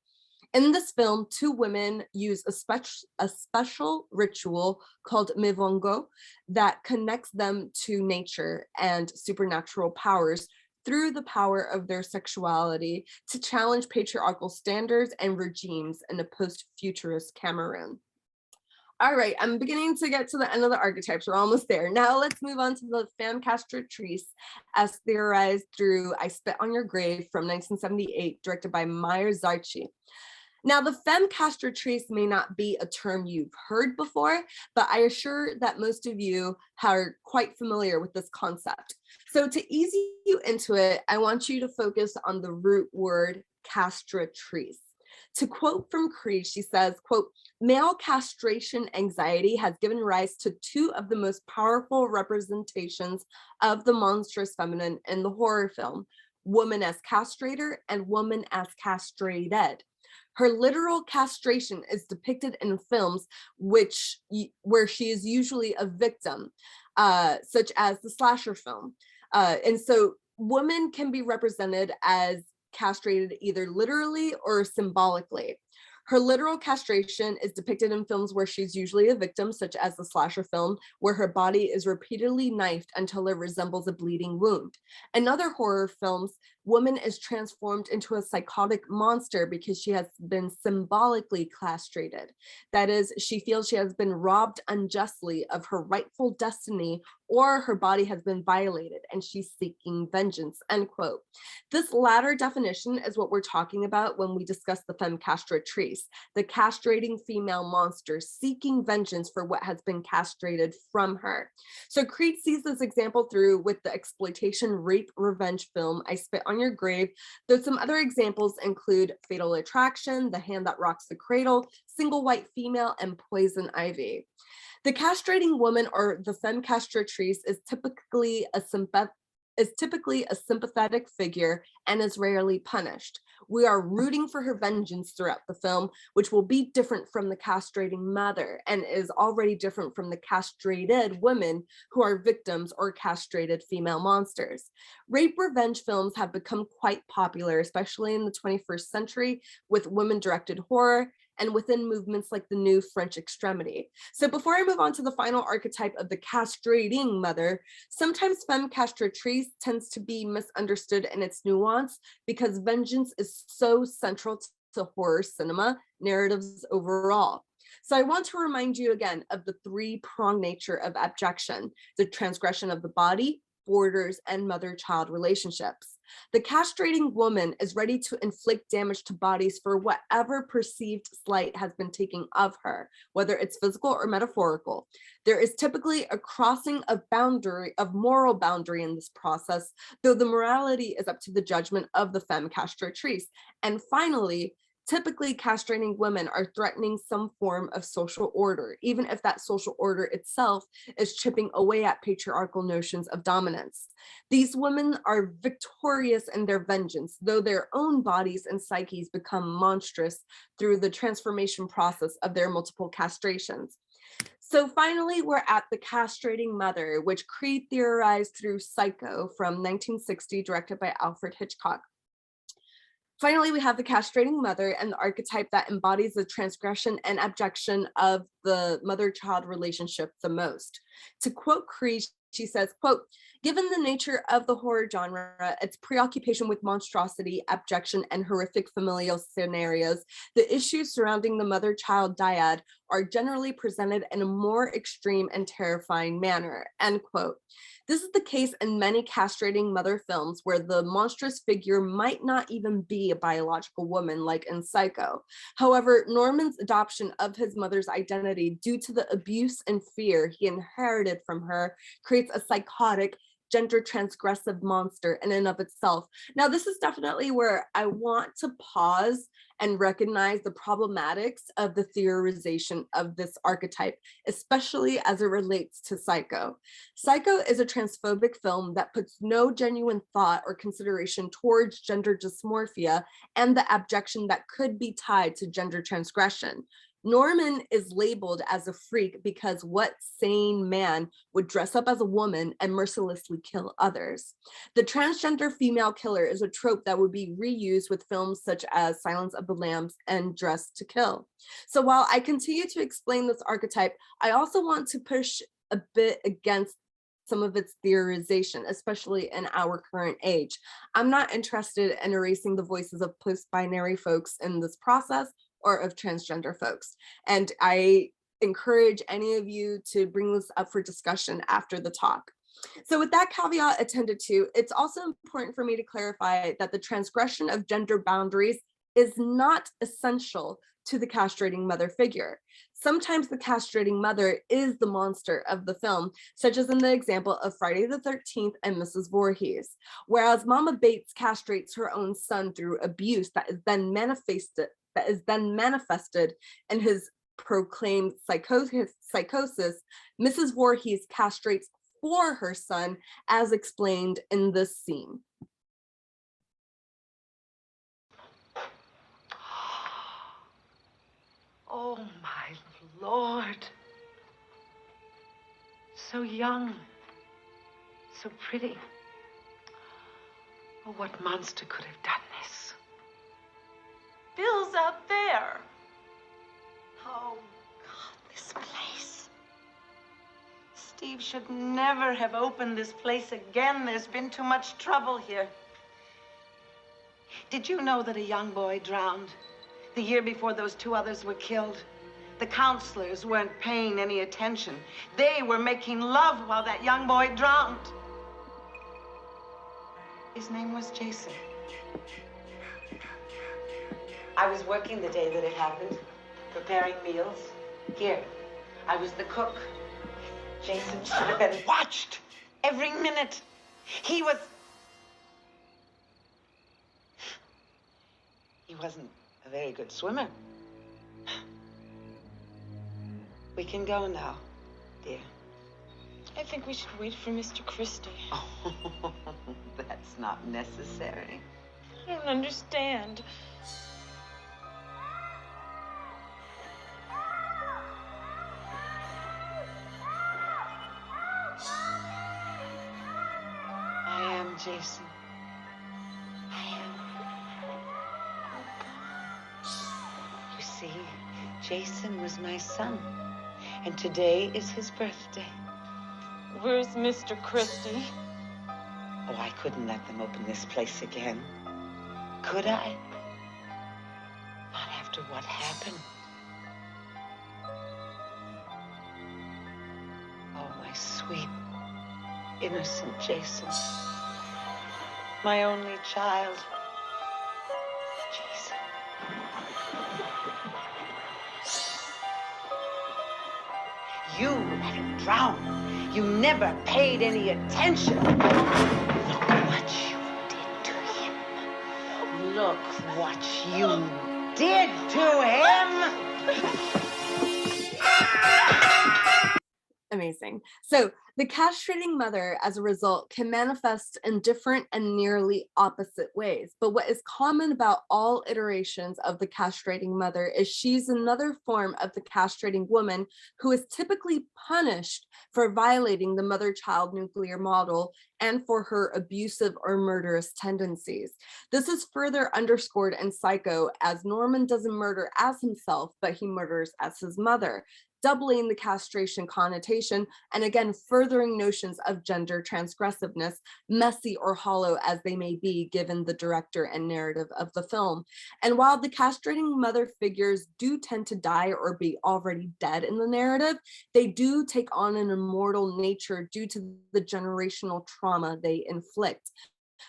In this film, two women use a special ritual called Mivongo that connects them to nature and supernatural powers through the power of their sexuality to challenge patriarchal standards and regimes in a post-futurist Cameroon. All right, I'm beginning to get to the end of the archetypes. We're almost there. Now let's move on to the femme castratrice as theorized through I Spit on Your Grave from 1978, directed by Meyer Zarchi. Now, the femme castratrice may not be a term you've heard before, but I assure that most of you are quite familiar with this concept. So to ease you into it, I want you to focus on the root word castratrice. To quote from Creed, she says, quote, "Male castration anxiety has given rise to two of the most powerful representations of the monstrous feminine in the horror film, woman as castrator and woman as castrated. Her literal castration is depicted in films where she is usually a victim, such as the slasher film. And so women can be represented as castrated either literally or symbolically. Her literal castration is depicted in films where she's usually a victim, such as the slasher film, where her body is repeatedly knifed until it resembles a bleeding wound. In other horror films, woman is transformed into a psychotic monster because she has been symbolically castrated. That is, she feels she has been robbed unjustly of her rightful destiny, or her body has been violated and she's seeking vengeance, end quote. This latter definition is what we're talking about when we discuss the femme castratrice, the castrating female monster seeking vengeance for what has been castrated from her. So Creed sees this example through with the exploitation rape revenge film I Spit on Your Grave, though some other examples include Fatal Attraction, The Hand That Rocks the Cradle, Single White Female, and Poison Ivy. The castrating woman, or the femme castratrice, is typically a sympathetic figure and is rarely punished. We are rooting for her vengeance throughout the film, which will be different from the castrating mother and is already different from the castrated women who are victims or castrated female monsters. Rape revenge films have become quite popular, especially in the 21st century, with women-directed horror and within movements like the new French extremity. So before I move on to the final archetype of the castrating mother, sometimes femme castratrice tends to be misunderstood in its nuance because vengeance is so central to horror cinema narratives overall. So I want to remind you again of the three-pronged nature of abjection: the transgression of the body, borders, and mother-child relationships. The castrating woman is ready to inflict damage to bodies for whatever perceived slight has been taken of her, whether it's physical or metaphorical. There is typically a crossing of moral boundary in this process, though the morality is up to the judgment of the femme castratrice. And finally, typically castrating women are threatening some form of social order, even if that social order itself is chipping away at patriarchal notions of dominance. These women are victorious in their vengeance, though their own bodies and psyches become monstrous through the transformation process of their multiple castrations. So finally, we're at the castrating mother, which Creed theorized through Psycho from 1960, directed by Alfred Hitchcock. Finally, we have the castrating mother and the archetype that embodies the transgression and abjection of the mother-child relationship the most. To quote Creed, she says, quote, "Given the nature of the horror genre, its preoccupation with monstrosity, abjection, and horrific familial scenarios, the issues surrounding the mother-child dyad are generally presented in a more extreme and terrifying manner," end quote. This is the case in many castrating mother films where the monstrous figure might not even be a biological woman, like in Psycho. However, Norman's adoption of his mother's identity due to the abuse and fear he inherited from her creates a psychotic, gender transgressive monster in and of itself. Now, this is definitely where I want to pause and recognize the problematics of the theorization of this archetype, especially as it relates to Psycho. Psycho is a transphobic film that puts no genuine thought or consideration towards gender dysmorphia and the abjection that could be tied to gender transgression. Norman is labeled as a freak because what sane man would dress up as a woman and mercilessly kill others? The transgender female killer is a trope that would be reused with films such as Silence of the Lambs and Dress to Kill. So while I continue to explain this archetype, I also want to push a bit against some of its theorization, especially in our current age. I'm not interested in erasing the voices of post-binary folks in this process or of transgender folks. And I encourage any of you to bring this up for discussion after the talk. So with that caveat attended to, it's also important for me to clarify that the transgression of gender boundaries is not essential to the castrating mother figure. Sometimes the castrating mother is the monster of the film, such as in the example of Friday the 13th and Mrs. Voorhees, whereas Mama Bates castrates her own son through abuse that is then manifested in his proclaimed psychosis. Mrs. Voorhees castrates for her son, as explained in this scene. Oh my Lord. So young, so pretty. Oh, what monster could have done this? Bill's out there. Oh, God, this place. Steve should never have opened this place again. There's been too much trouble here. Did you know that a young boy drowned the year before those two others were killed? The counselors weren't paying any attention. They were making love while that young boy drowned. His name was Jason. I was working the day that it happened, preparing meals. Here, I was the cook. Jason should have been watched every minute. He wasn't a very good swimmer. We can go now, dear. I think we should wait for Mr. Christie. Oh, that's not necessary. I don't understand. I am Jason. I am. You see, Jason was my son, and today is his birthday. Where's Mr. Christie? Oh, I couldn't let them open this place again. Could I? Not after what happened. Oh, my sweet, innocent Jason. My only child. Jason. You let him drown. You never paid any attention. Look what you did to him. Look what you did to him. Amazing. So the castrating mother, as a result, can manifest in different and nearly opposite ways. But what is common about all iterations of the castrating mother is she's another form of the castrating woman who is typically punished for violating the mother-child nuclear model and for her abusive or murderous tendencies. This is further underscored in Psycho, as Norman doesn't murder as himself, but he murders as his mother, doubling the castration connotation, and again, furthering notions of gender transgressiveness, messy or hollow as they may be given the director and narrative of the film. And while the castrating mother figures do tend to die or be already dead in the narrative, they do take on an immortal nature due to the generational trauma they inflict.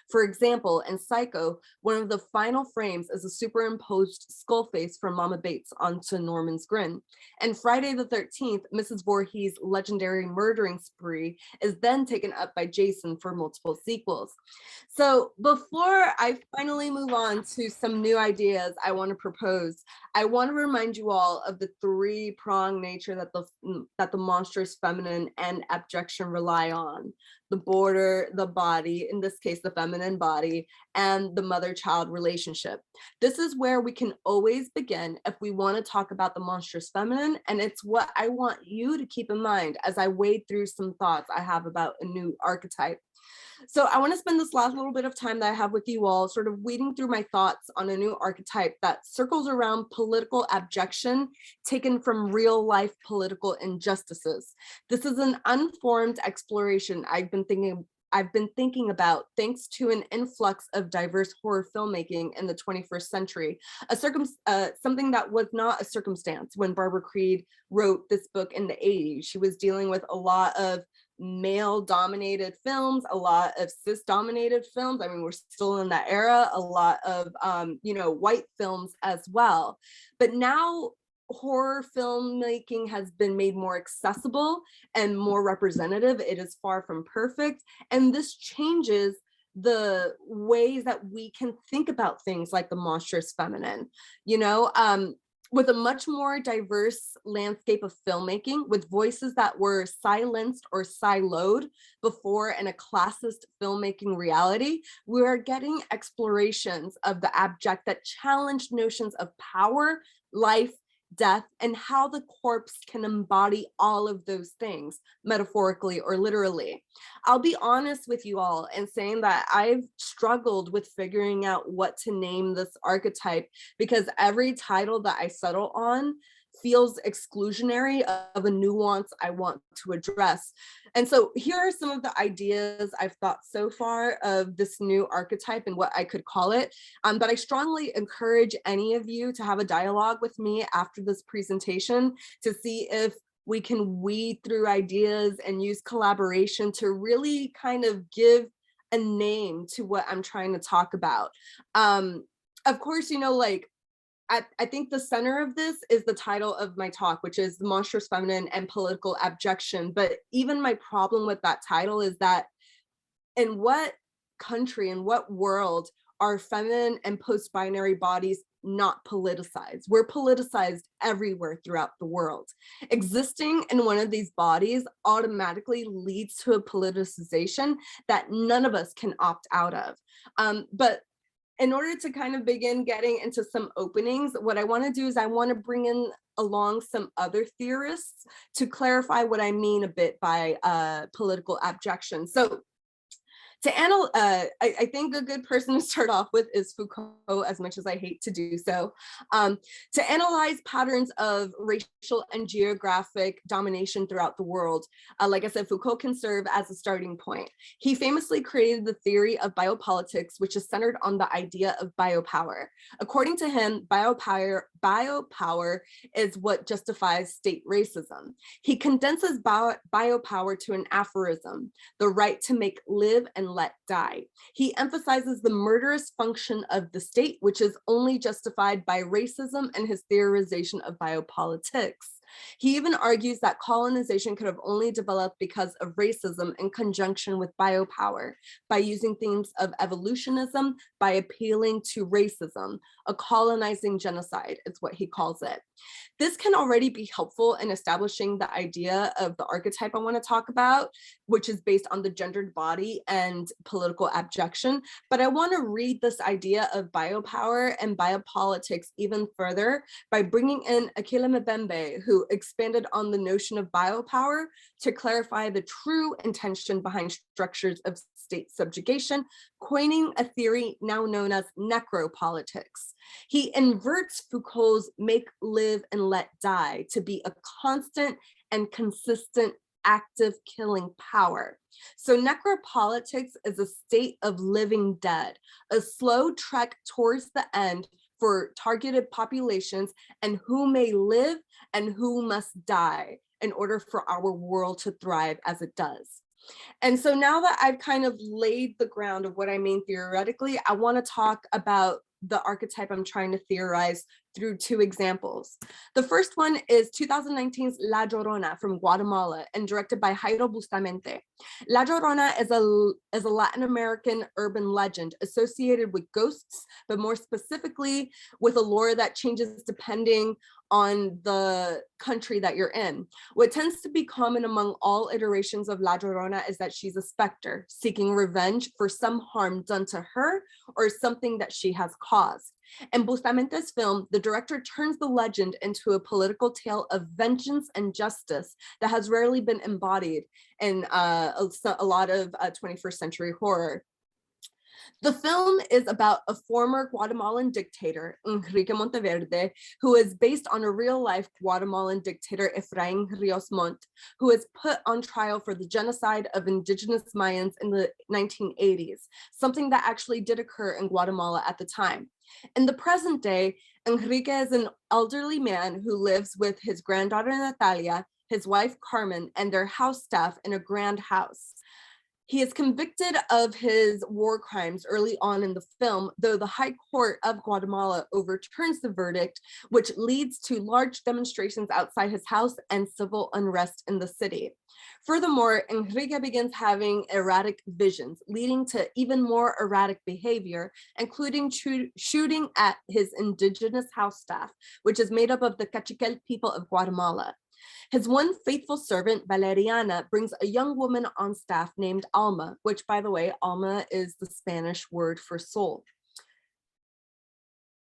For example, in Psycho, one of the final frames is a superimposed skull face from Mama Bates onto Norman's grin. And Friday the 13th, Mrs. Voorhees' legendary murdering spree is then taken up by Jason for multiple sequels. So before I finally move on to some new ideas I want to propose, I want to remind you all of the three-pronged nature that the monstrous feminine and abjection rely on: the border, the body, in this case, the feminine body, and the mother-child relationship. This is where we can always begin if we want to talk about the monstrous feminine, and it's what I want you to keep in mind as I wade through some thoughts I have about a new archetype. So I want to spend this last little bit of time that I have with you all sort of weeding through my thoughts on a new archetype that circles around political abjection taken from real life political injustices. This is an unformed exploration I've been thinking about thanks to an influx of diverse horror filmmaking in the 21st century, something that was not a circumstance when Barbara Creed wrote this book in the 80s. She was dealing with a lot of male-dominated films, a lot of cis-dominated films. I mean, we're still in that era, a lot of, white films as well. But now horror filmmaking has been made more accessible and more representative. It is far from perfect. And this changes the ways that we can think about things like the monstrous feminine, with a much more diverse landscape of filmmaking, with voices that were silenced or siloed before in a classist filmmaking reality, we are getting explorations of the abject that challenge notions of power, life, death, and how the corpse can embody all of those things, metaphorically or literally. I'll be honest with you all in saying that I've struggled with figuring out what to name this archetype, because every title that I settle on feels exclusionary of a nuance I want to address. And so here are some of the ideas I've thought so far of this new archetype and what I could call it. But I strongly encourage any of you to have a dialogue with me after this presentation to see if we can weed through ideas and use collaboration to really kind of give a name to what I'm trying to talk about. Of course, I think the center of this is the title of my talk, which is The Monstrous Feminine and Political Abjection. But even my problem with that title is that in what country, in what world are feminine and post-binary bodies not politicized? We're politicized everywhere throughout the world. Existing in one of these bodies automatically leads to a politicization that none of us can opt out of. But in order to kind of begin getting into some openings, what I want to do is I want to bring in along some other theorists to clarify what I mean a bit by political abjection. So I think a good person to start off with is Foucault, as much as I hate to do so. To analyze patterns of racial and geographic domination throughout the world, like I said, Foucault can serve as a starting point. He famously created the theory of biopolitics, which is centered on the idea of biopower. According to him, biopower is what justifies state racism. He condenses biopower to an aphorism: the right to make live and let die. He emphasizes the murderous function of the state, which is only justified by racism, and his theorization of biopolitics. He even argues that colonization could have only developed because of racism in conjunction with biopower, by using themes of evolutionism, by appealing to racism. A colonizing genocide is what he calls it. This can already be helpful in establishing the idea of the archetype I want to talk about, which is based on the gendered body and political abjection. But I want to read this idea of biopower and biopolitics even further by bringing in Akila Mbembe, who expanded on the notion of biopower to clarify the true intention behind structures of state subjugation, coining a theory now known as necropolitics. He inverts Foucault's make, live, and let die to be a constant and consistent active killing power. So necropolitics is a state of living dead, a slow trek towards the end for targeted populations and who may live and who must die in order for our world to thrive as it does. And so now that I've kind of laid the ground of what I mean theoretically, I want to talk about the archetype I'm trying to theorize through two examples. The first one is 2019's La Llorona from Guatemala and directed by Jairo Bustamante. La Llorona is a Latin American urban legend associated with ghosts, but more specifically with a lore that changes depending on the country that you're in. What tends to be common among all iterations of La Llorona is that she's a specter seeking revenge for some harm done to her or something that she has caused. In Bustamente's film, the director turns the legend into a political tale of vengeance and justice that has rarely been embodied in a lot of 21st century horror. The film is about a former Guatemalan dictator, Enrique Monteverde, who is based on a real-life Guatemalan dictator, Efraín Ríos Montt, who is put on trial for the genocide of indigenous Mayans in the 1980s, something that actually did occur in Guatemala at the time. In the present day, Enrique is an elderly man who lives with his granddaughter Natalia, his wife Carmen, and their house staff in a grand house. He is convicted of his war crimes early on in the film, though the High Court of Guatemala overturns the verdict, which leads to large demonstrations outside his house and civil unrest in the city. Furthermore, Enrique begins having erratic visions, leading to even more erratic behavior, including shooting at his indigenous house staff, which is made up of the Cachiquel people of Guatemala. His one faithful servant, Valeriana, brings a young woman on staff named Alma, which, by the way, Alma is the Spanish word for soul.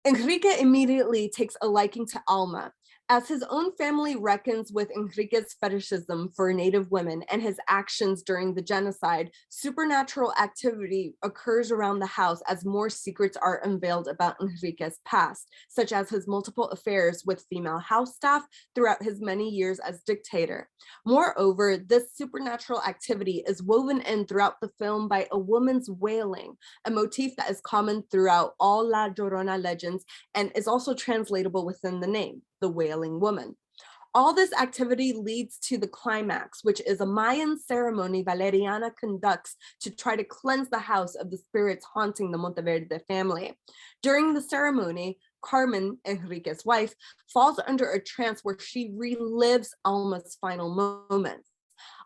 Enrique immediately takes a liking to Alma. As his own family reckons with Enrique's fetishism for Native women and his actions during the genocide, supernatural activity occurs around the house as more secrets are unveiled about Enrique's past, such as his multiple affairs with female house staff throughout his many years as dictator. Moreover, this supernatural activity is woven in throughout the film by a woman's wailing, a motif that is common throughout all La Llorona legends and is also translatable within the name, the wailing woman. All this activity leads to the climax, which is a Mayan ceremony Valeriana conducts to try to cleanse the house of the spirits haunting the Monteverde family. During the ceremony, Carmen, Enrique's wife, falls under a trance where she relives Alma's final moments.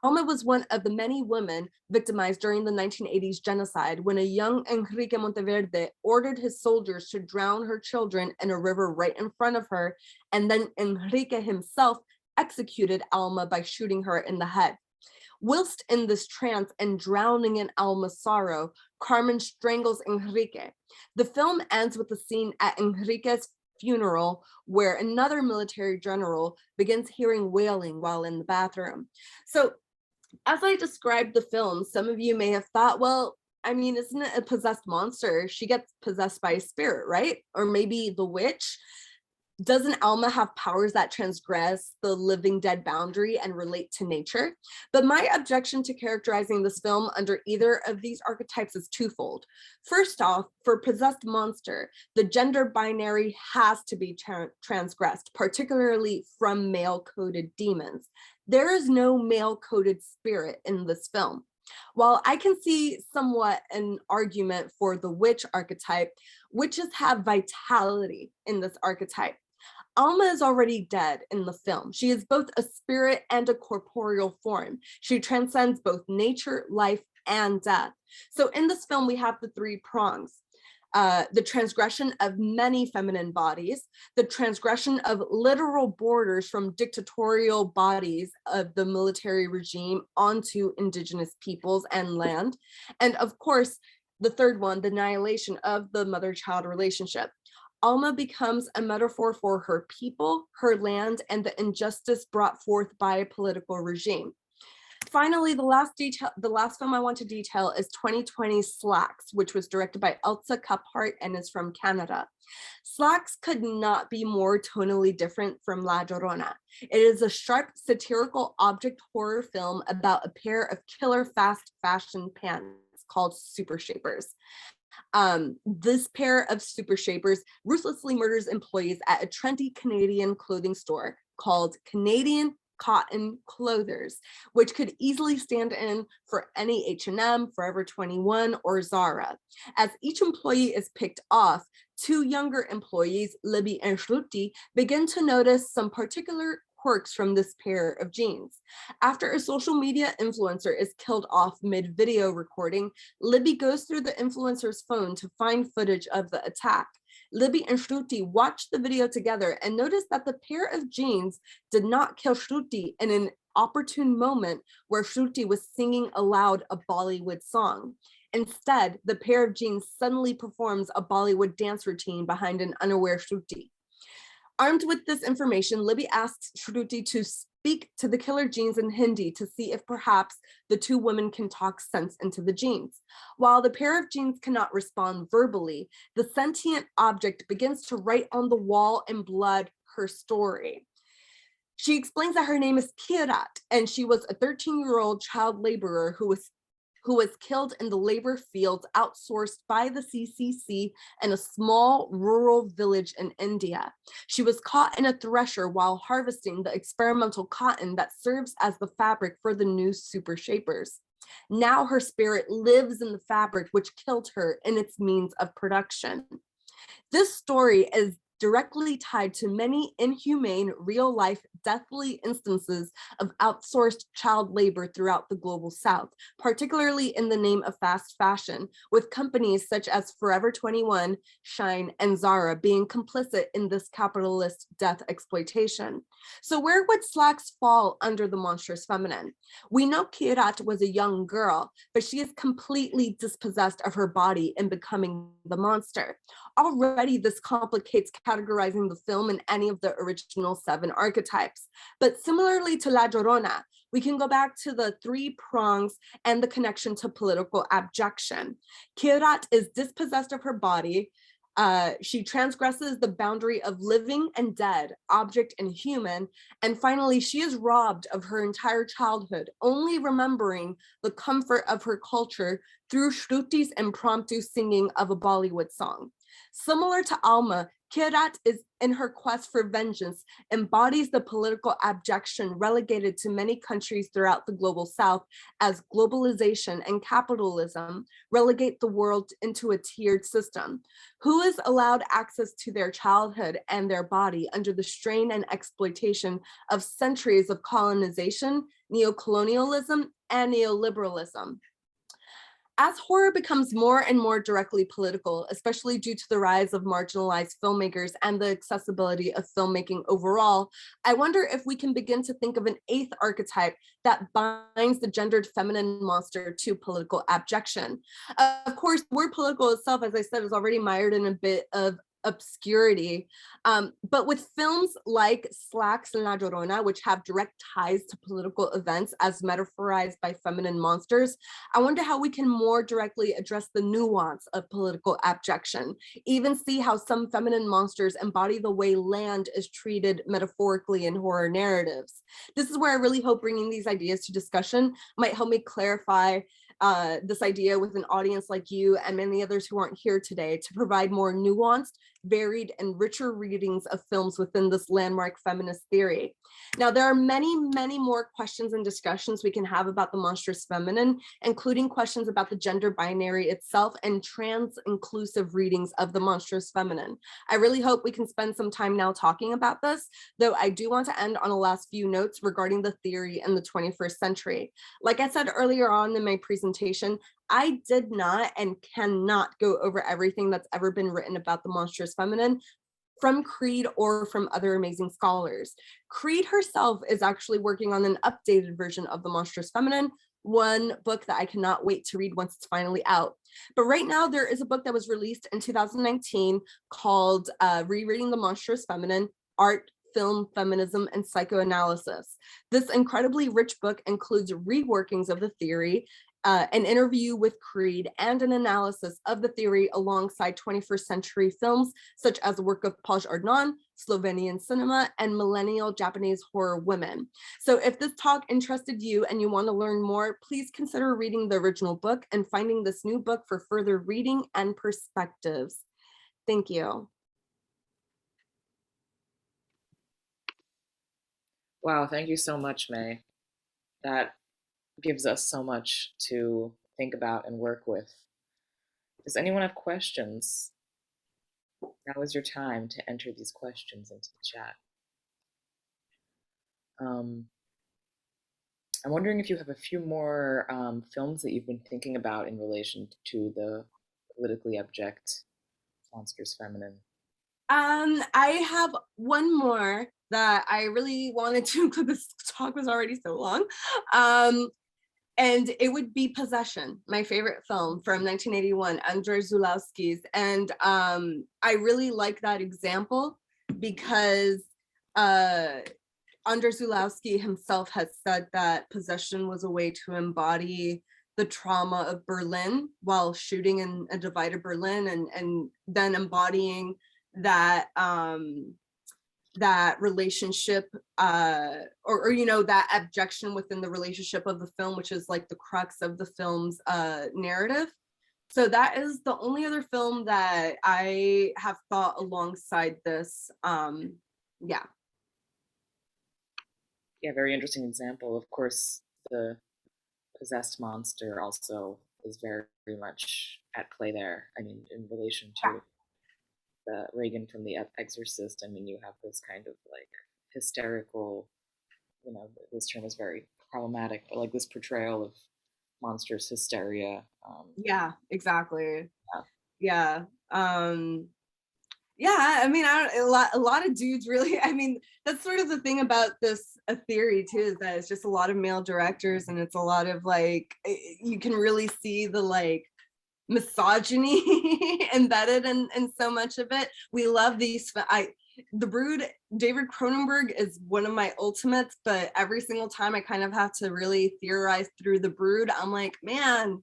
Alma was one of the many women victimized during the 1980s genocide when a young Enrique Monteverde ordered his soldiers to drown her children in a river right in front of her, and then Enrique himself executed Alma by shooting her in the head. Whilst in this trance and drowning in Alma's sorrow, Carmen strangles Enrique. The film ends with a scene at Enrique's funeral where another military general begins hearing wailing while in the bathroom. So as I described the film, some of you may have thought, well, I mean, isn't it a possessed monster? She gets possessed by a spirit, right? Or maybe the witch. Doesn't Alma have powers that transgress the living dead boundary and relate to nature? But my objection to characterizing this film under either of these archetypes is twofold. First off, for possessed monster, the gender binary has to be transgressed, particularly from male-coded demons. There is no male-coded spirit in this film. While I can see somewhat an argument for the witch archetype, witches have vitality in this archetype. Alma is already dead in the film. She is both a spirit and a corporeal form. She transcends both nature, life, and death. So in this film, we have the three prongs. The transgression of many feminine bodies, the transgression of literal borders from dictatorial bodies of the military regime onto indigenous peoples and land, and of course, the third one, the annihilation of the mother-child relationship. Alma becomes a metaphor for her people, her land, and the injustice brought forth by a political regime. Finally, the last film I want to detail is 2020's Slacks, which was directed by Elsa Cuphart and is from Canada. Slacks could not be more tonally different from La Llorona. It is a sharp satirical object horror film about a pair of killer fast fashion pants called Super Shapers. This pair of super shapers ruthlessly murders employees at a trendy Canadian clothing store called Canadian cotton clothers, which could easily stand in for any H&M, Forever 21, or Zara. As each employee is picked off, two younger employees, Libby and Shruti, begin to notice some particular quirks from this pair of jeans. After a social media influencer is killed off mid-video recording, Libby goes through the influencer's phone to find footage of the attack. Libby and Shruti watched the video together and noticed that the pair of jeans did not kill Shruti in an opportune moment where Shruti was singing aloud a Bollywood song. Instead, the pair of jeans suddenly performs a Bollywood dance routine behind an unaware Shruti. Armed with this information, Libby asks Shruti to speak to the killer jeans in Hindi to see if perhaps the two women can talk sense into the jeans. While the pair of jeans cannot respond verbally, the sentient object begins to write on the wall in blood her story. She explains that her name is Kirat, and she was a 13-year-old child laborer who was killed in the labor fields outsourced by the CCC in a small rural village in India. She was caught in a thresher while harvesting the experimental cotton that serves as the fabric for the new super shapers. Now her spirit lives in the fabric which killed her in its means of production. This story is directly tied to many inhumane, real-life, deathly instances of outsourced child labor throughout the global South, particularly in the name of fast fashion, with companies such as Forever 21, Shine, and Zara being complicit in this capitalist death exploitation. So where would Slacks fall under the monstrous feminine? We know Kirat was a young girl, but she is completely dispossessed of her body in becoming the monster. Already this complicates categorizing the film in any of the original 7 archetypes. But similarly to La Llorona, we can go back to the 3 prongs and the connection to political abjection. Kirat is dispossessed of her body. She transgresses the boundary of living and dead, object and human. And finally, she is robbed of her entire childhood, only remembering the comfort of her culture through Shruti's impromptu singing of a Bollywood song. Similar to Alma, Kirat is in her quest for vengeance, embodies the political abjection relegated to many countries throughout the global South as globalization and capitalism relegate the world into a tiered system. Who is allowed access to their childhood and their body under the strain and exploitation of centuries of colonization, neocolonialism, and neoliberalism? As horror becomes more and more directly political, especially due to the rise of marginalized filmmakers and the accessibility of filmmaking overall, I wonder if we can begin to think of an 8th archetype that binds the gendered feminine monster to political abjection. Of course, the word political itself, as I said, is already mired in a bit of obscurity. But with films like Slacks and La Llorona, which have direct ties to political events as metaphorized by feminine monsters, I wonder how we can more directly address the nuance of political abjection, even see how some feminine monsters embody the way land is treated metaphorically in horror narratives. This is where I really hope bringing these ideas to discussion might help me clarify this idea with an audience like you and many others who aren't here today to provide more nuanced, varied, and richer readings of films within this landmark feminist theory. Now, there are many, many more questions and discussions we can have about the monstrous feminine, including questions about the gender binary itself and trans-inclusive readings of the monstrous feminine. I really hope we can spend some time now talking about this, though I do want to end on a last few notes regarding the theory in the 21st century. Like I said earlier on in my presentation, I did not and cannot go over everything that's ever been written about the monstrous feminine from Creed or from other amazing scholars. Creed herself is actually working on an updated version of the monstrous feminine, one book that I cannot wait to read once it's finally out. But right now there is a book that was released in 2019 called Rereading the Monstrous Feminine, Art, Film, Feminism, and Psychoanalysis. This incredibly rich book includes reworkings of the theory, an interview with Creed, and an analysis of the theory alongside 21st century films, such as the work of Paul Ardnon, Slovenian cinema, and millennial Japanese horror women. So if this talk interested you and you want to learn more, please consider reading the original book and finding this new book for further reading and perspectives. Thank you. Wow, thank you so much, May. That gives us so much to think about and work with. Does anyone have questions? Now is your time to enter these questions into the chat. I'm wondering if you have a few more films that you've been thinking about in relation to the politically abject monstrous feminine. I have one more that I really wanted to include. This talk was already so long. And it would be Possession, my favorite film from 1981, Andrzej Zulawski's. And I really like that example because Andrzej Zulawski himself has said that possession was a way to embody the trauma of Berlin while shooting in a divided Berlin, and then embodying that that relationship or you know, that abjection within the relationship of the film, which is like the crux of the film's narrative. So that is the only other film that I have thought alongside this. Yeah. Yeah, very interesting example. Of course, the possessed monster also is very, very much at play there. I mean, in relation to the Reagan from The Exorcist, I mean, you have this kind of like hysterical, you know, this term is very problematic, but like this portrayal of monstrous hysteria. Yeah, exactly. Yeah. Yeah. Yeah, I mean, a lot of dudes really, I mean, that's sort of the thing about this theory too, is that it's just a lot of male directors, and it's a lot of like, you can really see the like misogyny embedded in so much of it. We love these, The Brood, David Cronenberg is one of my ultimates, but every single time I kind of have to really theorize through The Brood, I'm like, man,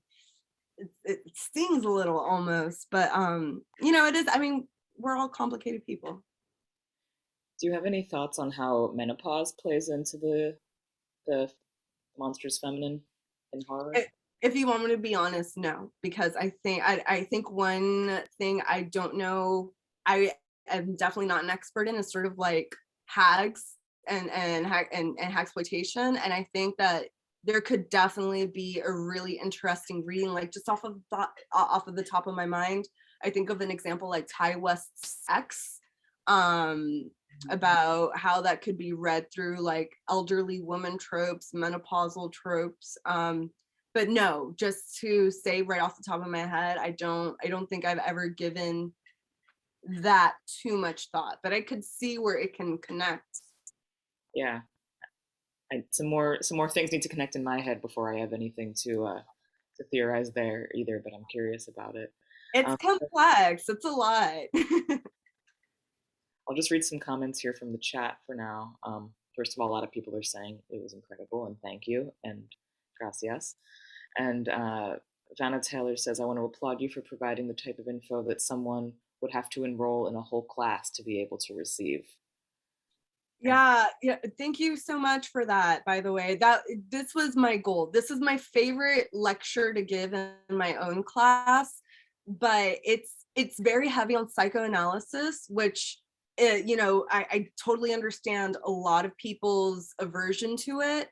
it stings a little almost, but you know, it is, I mean, we're all complicated people. Do you have any thoughts on how menopause plays into the monstrous feminine in horror? If you want me to be honest, no, because I think one thing I don't know, I am definitely not an expert in, is sort of like hags and hagsploitation, and I think that there could definitely be a really interesting reading, like just off of the top of my mind. I think of an example like Ty West's X, about how that could be read through like elderly woman tropes, menopausal tropes. But no, just to say right off the top of my head, I don't think I've ever given that too much thought, but I could see where it can connect. Yeah, some more things need to connect in my head before I have anything to theorize there either. But I'm curious about it. It's complex. It's a lot. I'll just read some comments here from the chat for now. First of all, a lot of people are saying it was incredible and thank you and gracias. And Vanna Taylor says, I want to applaud you for providing the type of info that someone would have to enroll in a whole class to be able to receive. Yeah, thank you so much for that, by the way. This was my goal. This is my favorite lecture to give in my own class, but it's very heavy on psychoanalysis, which you know, I totally understand a lot of people's aversion to it,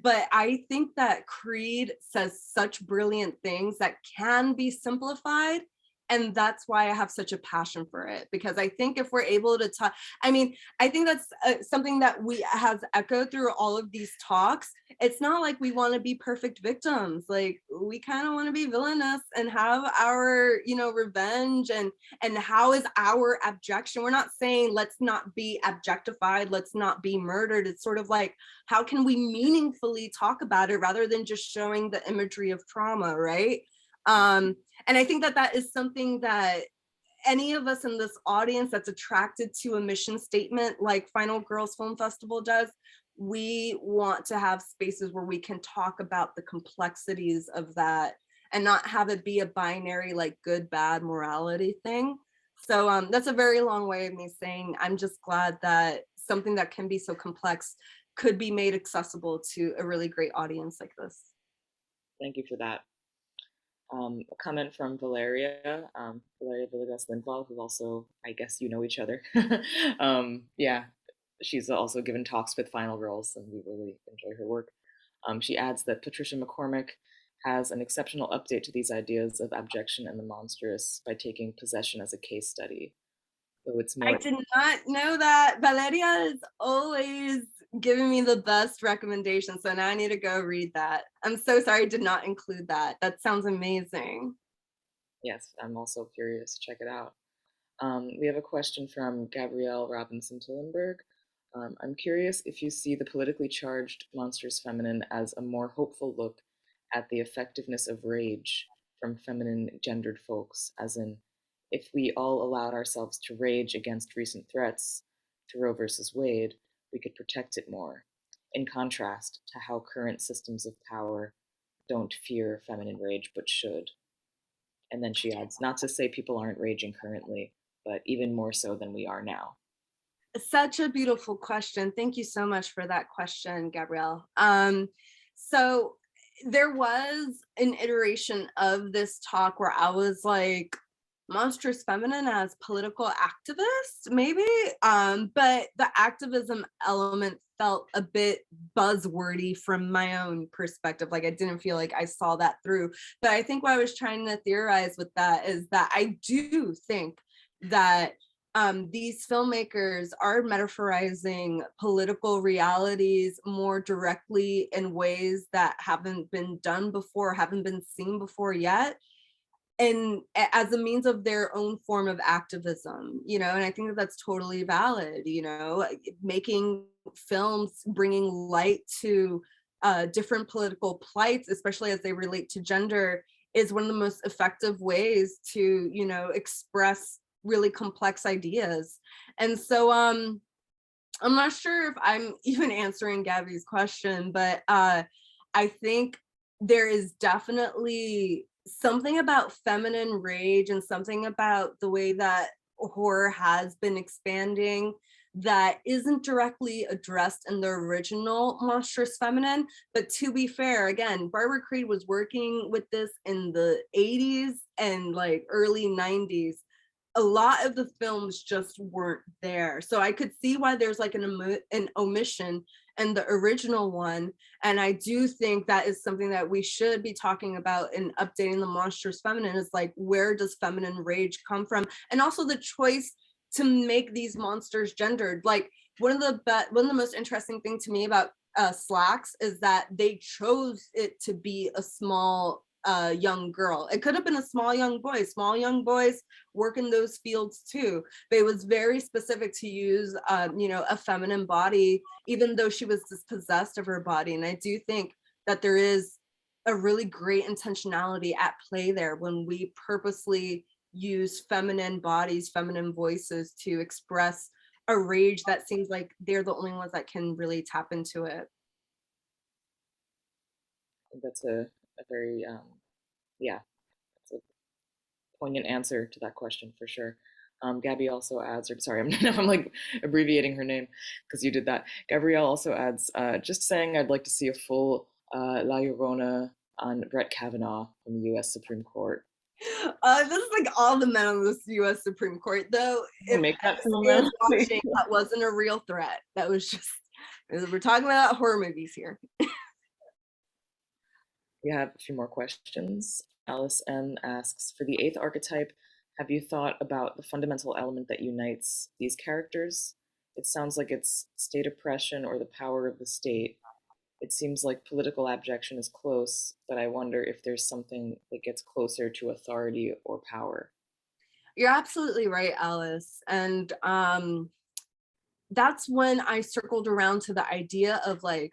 but I think that Creed says such brilliant things that can be simplified. And that's why I have such a passion for it, because I think if we're able to talk, I mean, I think that's something that has echoed through all of these talks. It's not like we want to be perfect victims. Like, we kind of want to be villainous and have our, you know, revenge, and how is our abjection? We're not saying let's not be objectified, let's not be murdered. It's sort of like, how can we meaningfully talk about it rather than just showing the imagery of trauma, right? And I think that that is something that any of us in this audience that's attracted to a mission statement like Final Girls Film Festival does, we want to have spaces where we can talk about the complexities of that and not have it be a binary like good, bad morality thing. So that's a very long way of me saying I'm just glad that something that can be so complex could be made accessible to a really great audience like this. Thank you for that. A comment from Valeria, Valeria Villegas Lindvall, who also, I guess you know each other. Yeah, she's also given talks with Final Girls, and we really enjoy her work. She adds that Patricia McCormick has an exceptional update to these ideas of abjection and the monstrous by taking possession as a case study. Though it's more. I did not know that. Valeria is always giving me the best recommendations, so now I need to go read that. I'm so sorry I did not include that. That sounds amazing. Yes, I'm also curious. Check it out. We have a question from Gabrielle Robinson Tillenberg. I'm curious if you see the politically charged Monstrous Feminine as a more hopeful look at the effectiveness of rage from feminine gendered folks, as in, if we all allowed ourselves to rage against recent threats to Roe versus Wade, we could protect it more, in contrast to how current systems of power don't fear feminine rage but should. And then she adds, not to say people aren't raging currently, but even more so than we are now. Such a beautiful question. Thank you so much for that question, Gabrielle. So there was an iteration of this talk where I was like, monstrous feminine as political activist, maybe, but the activism element felt a bit buzzwordy from my own perspective. Like I didn't feel like I saw that through. But I think what I was trying to theorize with that is that I do think that these filmmakers are metaphorizing political realities more directly in ways that haven't been done before, haven't been seen before yet, and as a means of their own form of activism, you know, and I think that that's totally valid, you know, making films, bringing light to different political plights, especially as they relate to gender, is one of the most effective ways to, you know, express really complex ideas. And so I'm not sure if I'm even answering Gabby's question, but I think there is definitely something about feminine rage and something about the way that horror has been expanding that isn't directly addressed in the original Monstrous Feminine. But to be fair, again, Barbara Creed was working with this in the 80s and like early 90s. A lot of the films just weren't there. So I could see why there's like an omission in the original one. And I do think that is something that we should be talking about in updating the Monstrous Feminine, is like, where does feminine rage come from? And also the choice to make these monsters gendered. Like one of the most interesting thing to me about Slacks is that they chose it to be a small young girl. It could have been a small young boy. Small young boys work in those fields too, but it was very specific to use you know, a feminine body, even though she was dispossessed of her body. And I do think that there is a really great intentionality at play there when we purposely use feminine bodies, feminine voices to express a rage that seems like they're the only ones that can really tap into it. I think that's a very, yeah, that's a poignant answer to that question for sure. Gabby also adds, or sorry, I'm like abbreviating her name because you did that. Gabrielle also adds, just saying I'd like to see a full La Llorona on Brett Kavanaugh from the US Supreme Court. This is like all the men on this US Supreme Court, though. If make that is watching, that wasn't a real threat. That was just, we're talking about horror movies here. We have a few more questions. Alice M asks, for the 8th archetype, have you thought about the fundamental element that unites these characters? It sounds like it's state oppression or the power of the state. It seems like political abjection is close, but I wonder if there's something that gets closer to authority or power. You're absolutely right, Alice. And that's when I circled around to the idea of like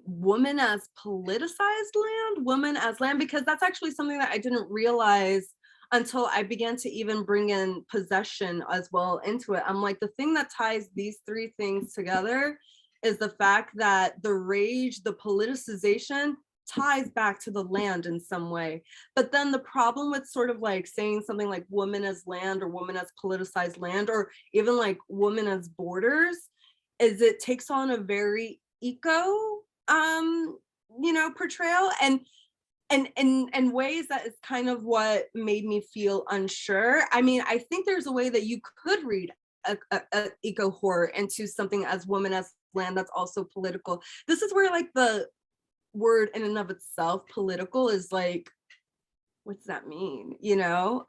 woman as politicized land, woman as land, because that's actually something that I didn't realize until I began to even bring in possession as well into it. I'm like, the thing that ties these three things together is the fact that the rage, the politicization ties back to the land in some way. But then the problem with sort of like saying something like woman as land or woman as politicized land, or even like woman as borders, is it takes on a very eco you know, portrayal, and ways that is kind of what made me feel unsure. I mean, I think there's a way that you could read a eco horror into something as woman as land that's also political. This is where like the word in and of itself, political, is like, what's that mean? You know?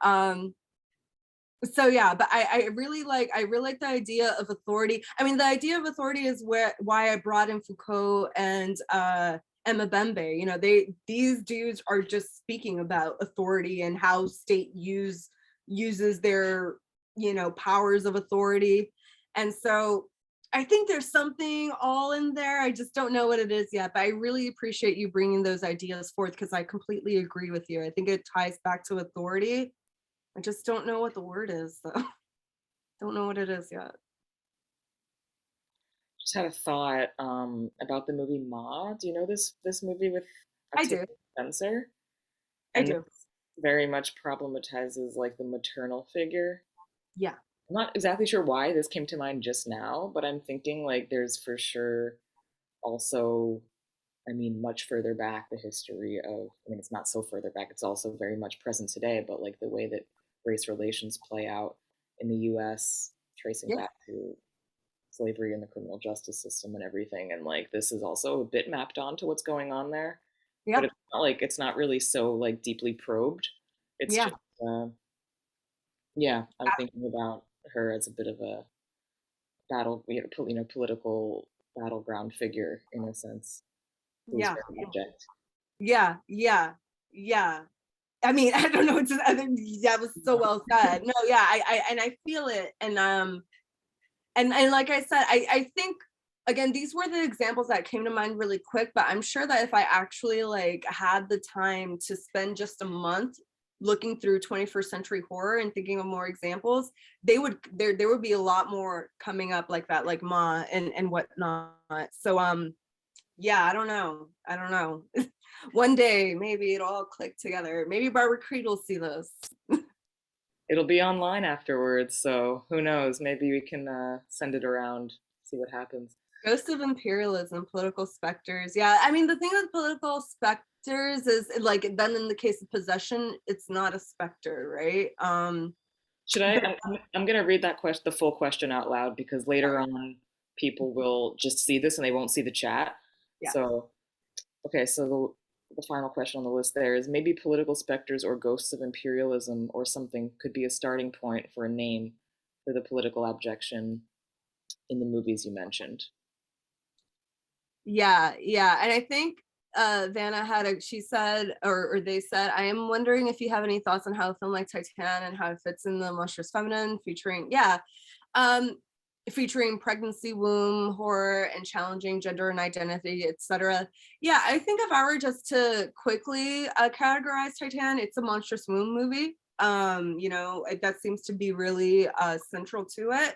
So yeah, but I really like the idea of authority. I mean, the idea of authority is why I brought in Foucault and Emma Bembe. You know, these dudes are just speaking about authority and how state uses their, you know, powers of authority. And so I think there's something all in there. I just don't know what it is yet, but I really appreciate you bringing those ideas forth, because I completely agree with you. I think it ties back to authority. I just don't know what the word is, though. Don't know what it is yet. Just had a thought about the movie Ma. Do you know this movie with I do. Spencer? I And do. this very much problematizes like the maternal figure. Yeah. I'm not exactly sure why this came to mind just now, but I'm thinking like there's for sure also, I mean, much further back the history of, I mean, it's not so further back, it's also very much present today, but like the way that race relations play out in the US, tracing back to slavery and the criminal justice system and everything. And like this is also a bit mapped onto what's going on there. But it's not like, it's not really so like deeply probed. It's just yeah, I'm thinking about her as a bit of a political battleground figure in a sense. Yeah. Abject. Yeah. I mean, I don't know. That was so well said. No, yeah, I feel it, and like I said, I think again, these were the examples that came to mind really quick. But I'm sure that if I actually like had the time to spend just a month looking through 21st century horror and thinking of more examples, there would be a lot more coming up like that, like Ma and whatnot. So yeah, I don't know. One day maybe it'll all click together. Maybe Barbara Creed will see this. It'll be online afterwards, so who knows? Maybe we can send it around, see what happens. Ghosts of imperialism, political specters. Yeah, I mean, the thing with political specters is like, then in the case of possession, it's not a specter, right? Should I? I'm gonna read the full question out loud, because later on people will just see this and they won't see the chat. Yeah. So, okay, so the final question on the list there is, maybe political specters or ghosts of imperialism or something could be a starting point for a name for the political abjection in the movies you mentioned. Yeah, and I think Vanna she said, or they said, I am wondering if you have any thoughts on how a film like Titan and how it fits in the Monstrous feminine, featuring pregnancy, womb, horror, and challenging gender and identity, etc. Yeah, I think if I were just to quickly categorize Titan, it's a monstrous womb movie. You know, that seems to be really central to it.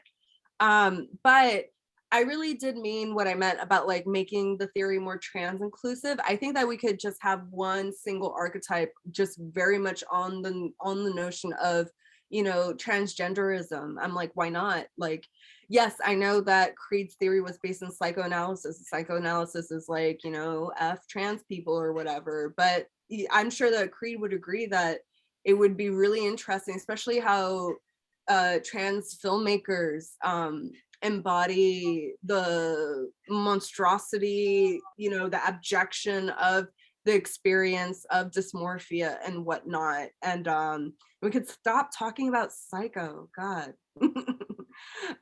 But I really did mean what I meant about like making the theory more trans inclusive. I think that we could just have one single archetype, just very much on the notion of, you know, transgenderism. I'm like, why not? Like, yes, I know that Creed's theory was based in psychoanalysis. Psychoanalysis is like, you know, F trans people or whatever. But I'm sure that Creed would agree that it would be really interesting, especially how trans filmmakers embody the monstrosity, you know, the abjection of the experience of dysmorphia and whatnot. And we could stop talking about Psycho, God.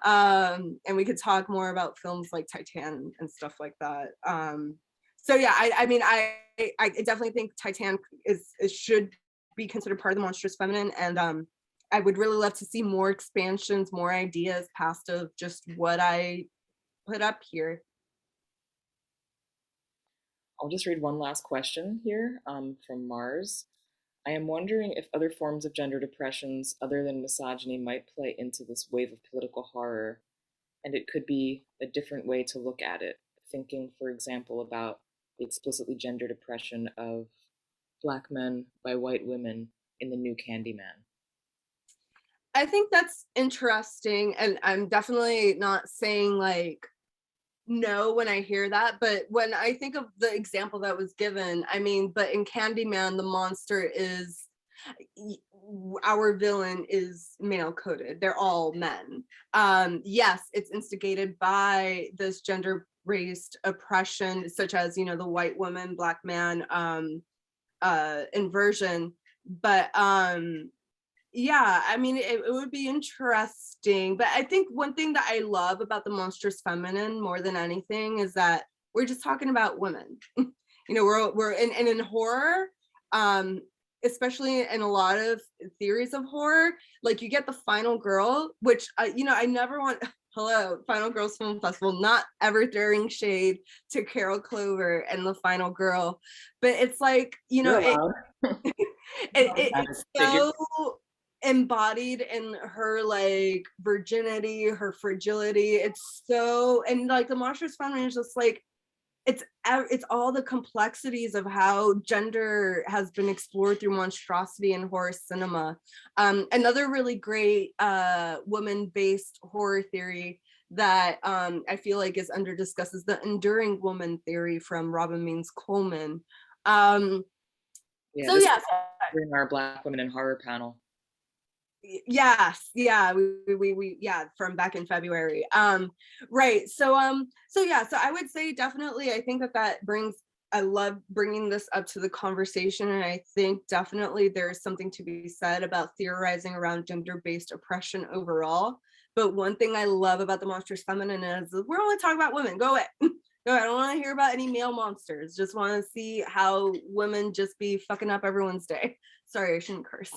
And we could talk more about films like Titan and stuff like that. So yeah, I mean, I definitely think Titan should be considered part of the monstrous feminine, and I would really love to see more expansions, more ideas past of just what I put up here. I'll just read one last question here from Mars. I am wondering if other forms of gender depressions other than misogyny might play into this wave of political horror, and it could be a different way to look at it. Thinking, for example, about the explicitly gender depression of Black men by white women in the new Candyman. I think that's interesting, and I'm definitely not saying like no when I hear that, but when I think of the example that was given, I mean, but in Candyman, the monster is, our villain is male coded. They're all men. Yes, it's instigated by this gender based oppression, such as, you know, the white woman, black man inversion. But yeah, I mean, it would be interesting. But I think one thing that I love about the monstrous feminine more than anything is that we're just talking about women. You know, we're in horror, especially in a lot of theories of horror, like you get the final girl, which you know, I never want. Hello, Final Girls Film Festival, not ever throwing shade to Carol Clover and the final girl, but it's like, you know, it's so embodied in her like virginity, her fragility. It's so, and like the monstrous feminine is just like, it's all the complexities of how gender has been explored through monstrosity in horror cinema. Another really great woman-based horror theory that I feel like is under discussed is the enduring woman theory from Robin Means Coleman. So yeah, in our Black Women in Horror panel. Yes, yeah, we yeah, from back in February. Right, so yeah, so I would say definitely, I think that brings, I love bringing this up to the conversation, and I think definitely there's something to be said about theorizing around gender-based oppression overall. But one thing I love about the monstrous feminine is we're only talking about women. Go away. No, I don't want to hear about any male monsters. Just want to see how women just be fucking up everyone's day. Sorry, I shouldn't curse.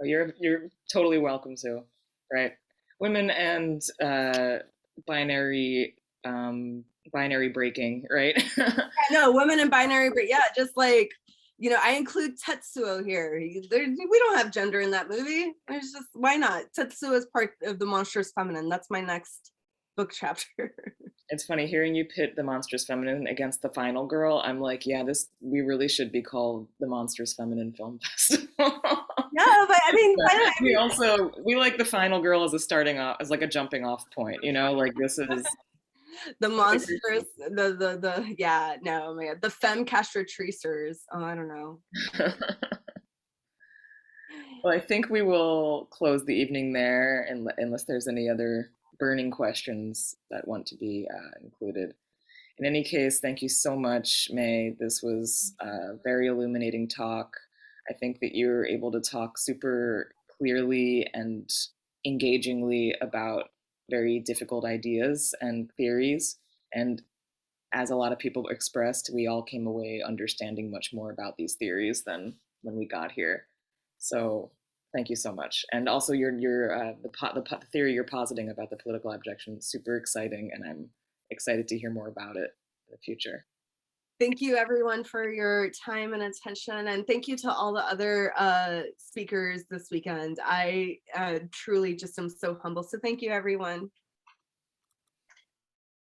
Oh, you're totally welcome to, right? Women and binary breaking, right? No, women and binary, but yeah, just like, you know, I include Tetsuo here. We don't have gender in that movie. It's just, why not? Tetsuo is part of the monstrous feminine. That's my next book chapter. It's funny hearing you pit the monstrous feminine against the final girl. I'm like, yeah, we really should be called the Monstrous Feminine Film Festival. Yeah, but I mean, we like the final girl as a starting off, as like a jumping off point, you know, like this is the monstrous, the yeah, no, man, the femme castratricers. Oh, I don't know. Well, I think we will close the evening there, unless there's any other burning questions that want to be included. In any case, thank you so much, May. This was a very illuminating talk. I think that you were able to talk super clearly and engagingly about very difficult ideas and theories. And as a lot of people expressed, we all came away understanding much more about these theories than when we got here. So thank you so much. And also the theory you're positing about the political abjection is super exciting, and I'm excited to hear more about it in the future. Thank you everyone for your time and attention, and thank you to all the other speakers this weekend. I truly just am so humble, so thank you everyone.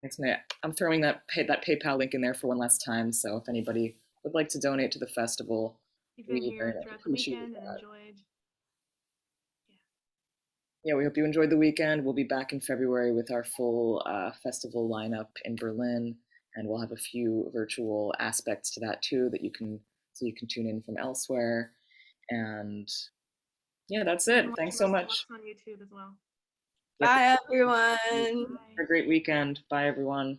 Thanks, Maya. I'm throwing that PayPal link in there for one last time, so if anybody would like to donate to the festival, you've been here throughout the weekend and enjoyed. Yeah, we hope you enjoyed the weekend. We'll be back in February with our full festival lineup in Berlin, and we'll have a few virtual aspects to that too that you can tune in from elsewhere. And yeah, that's it. Thanks so much. On YouTube as well. Bye everyone. Have a great weekend. Bye everyone.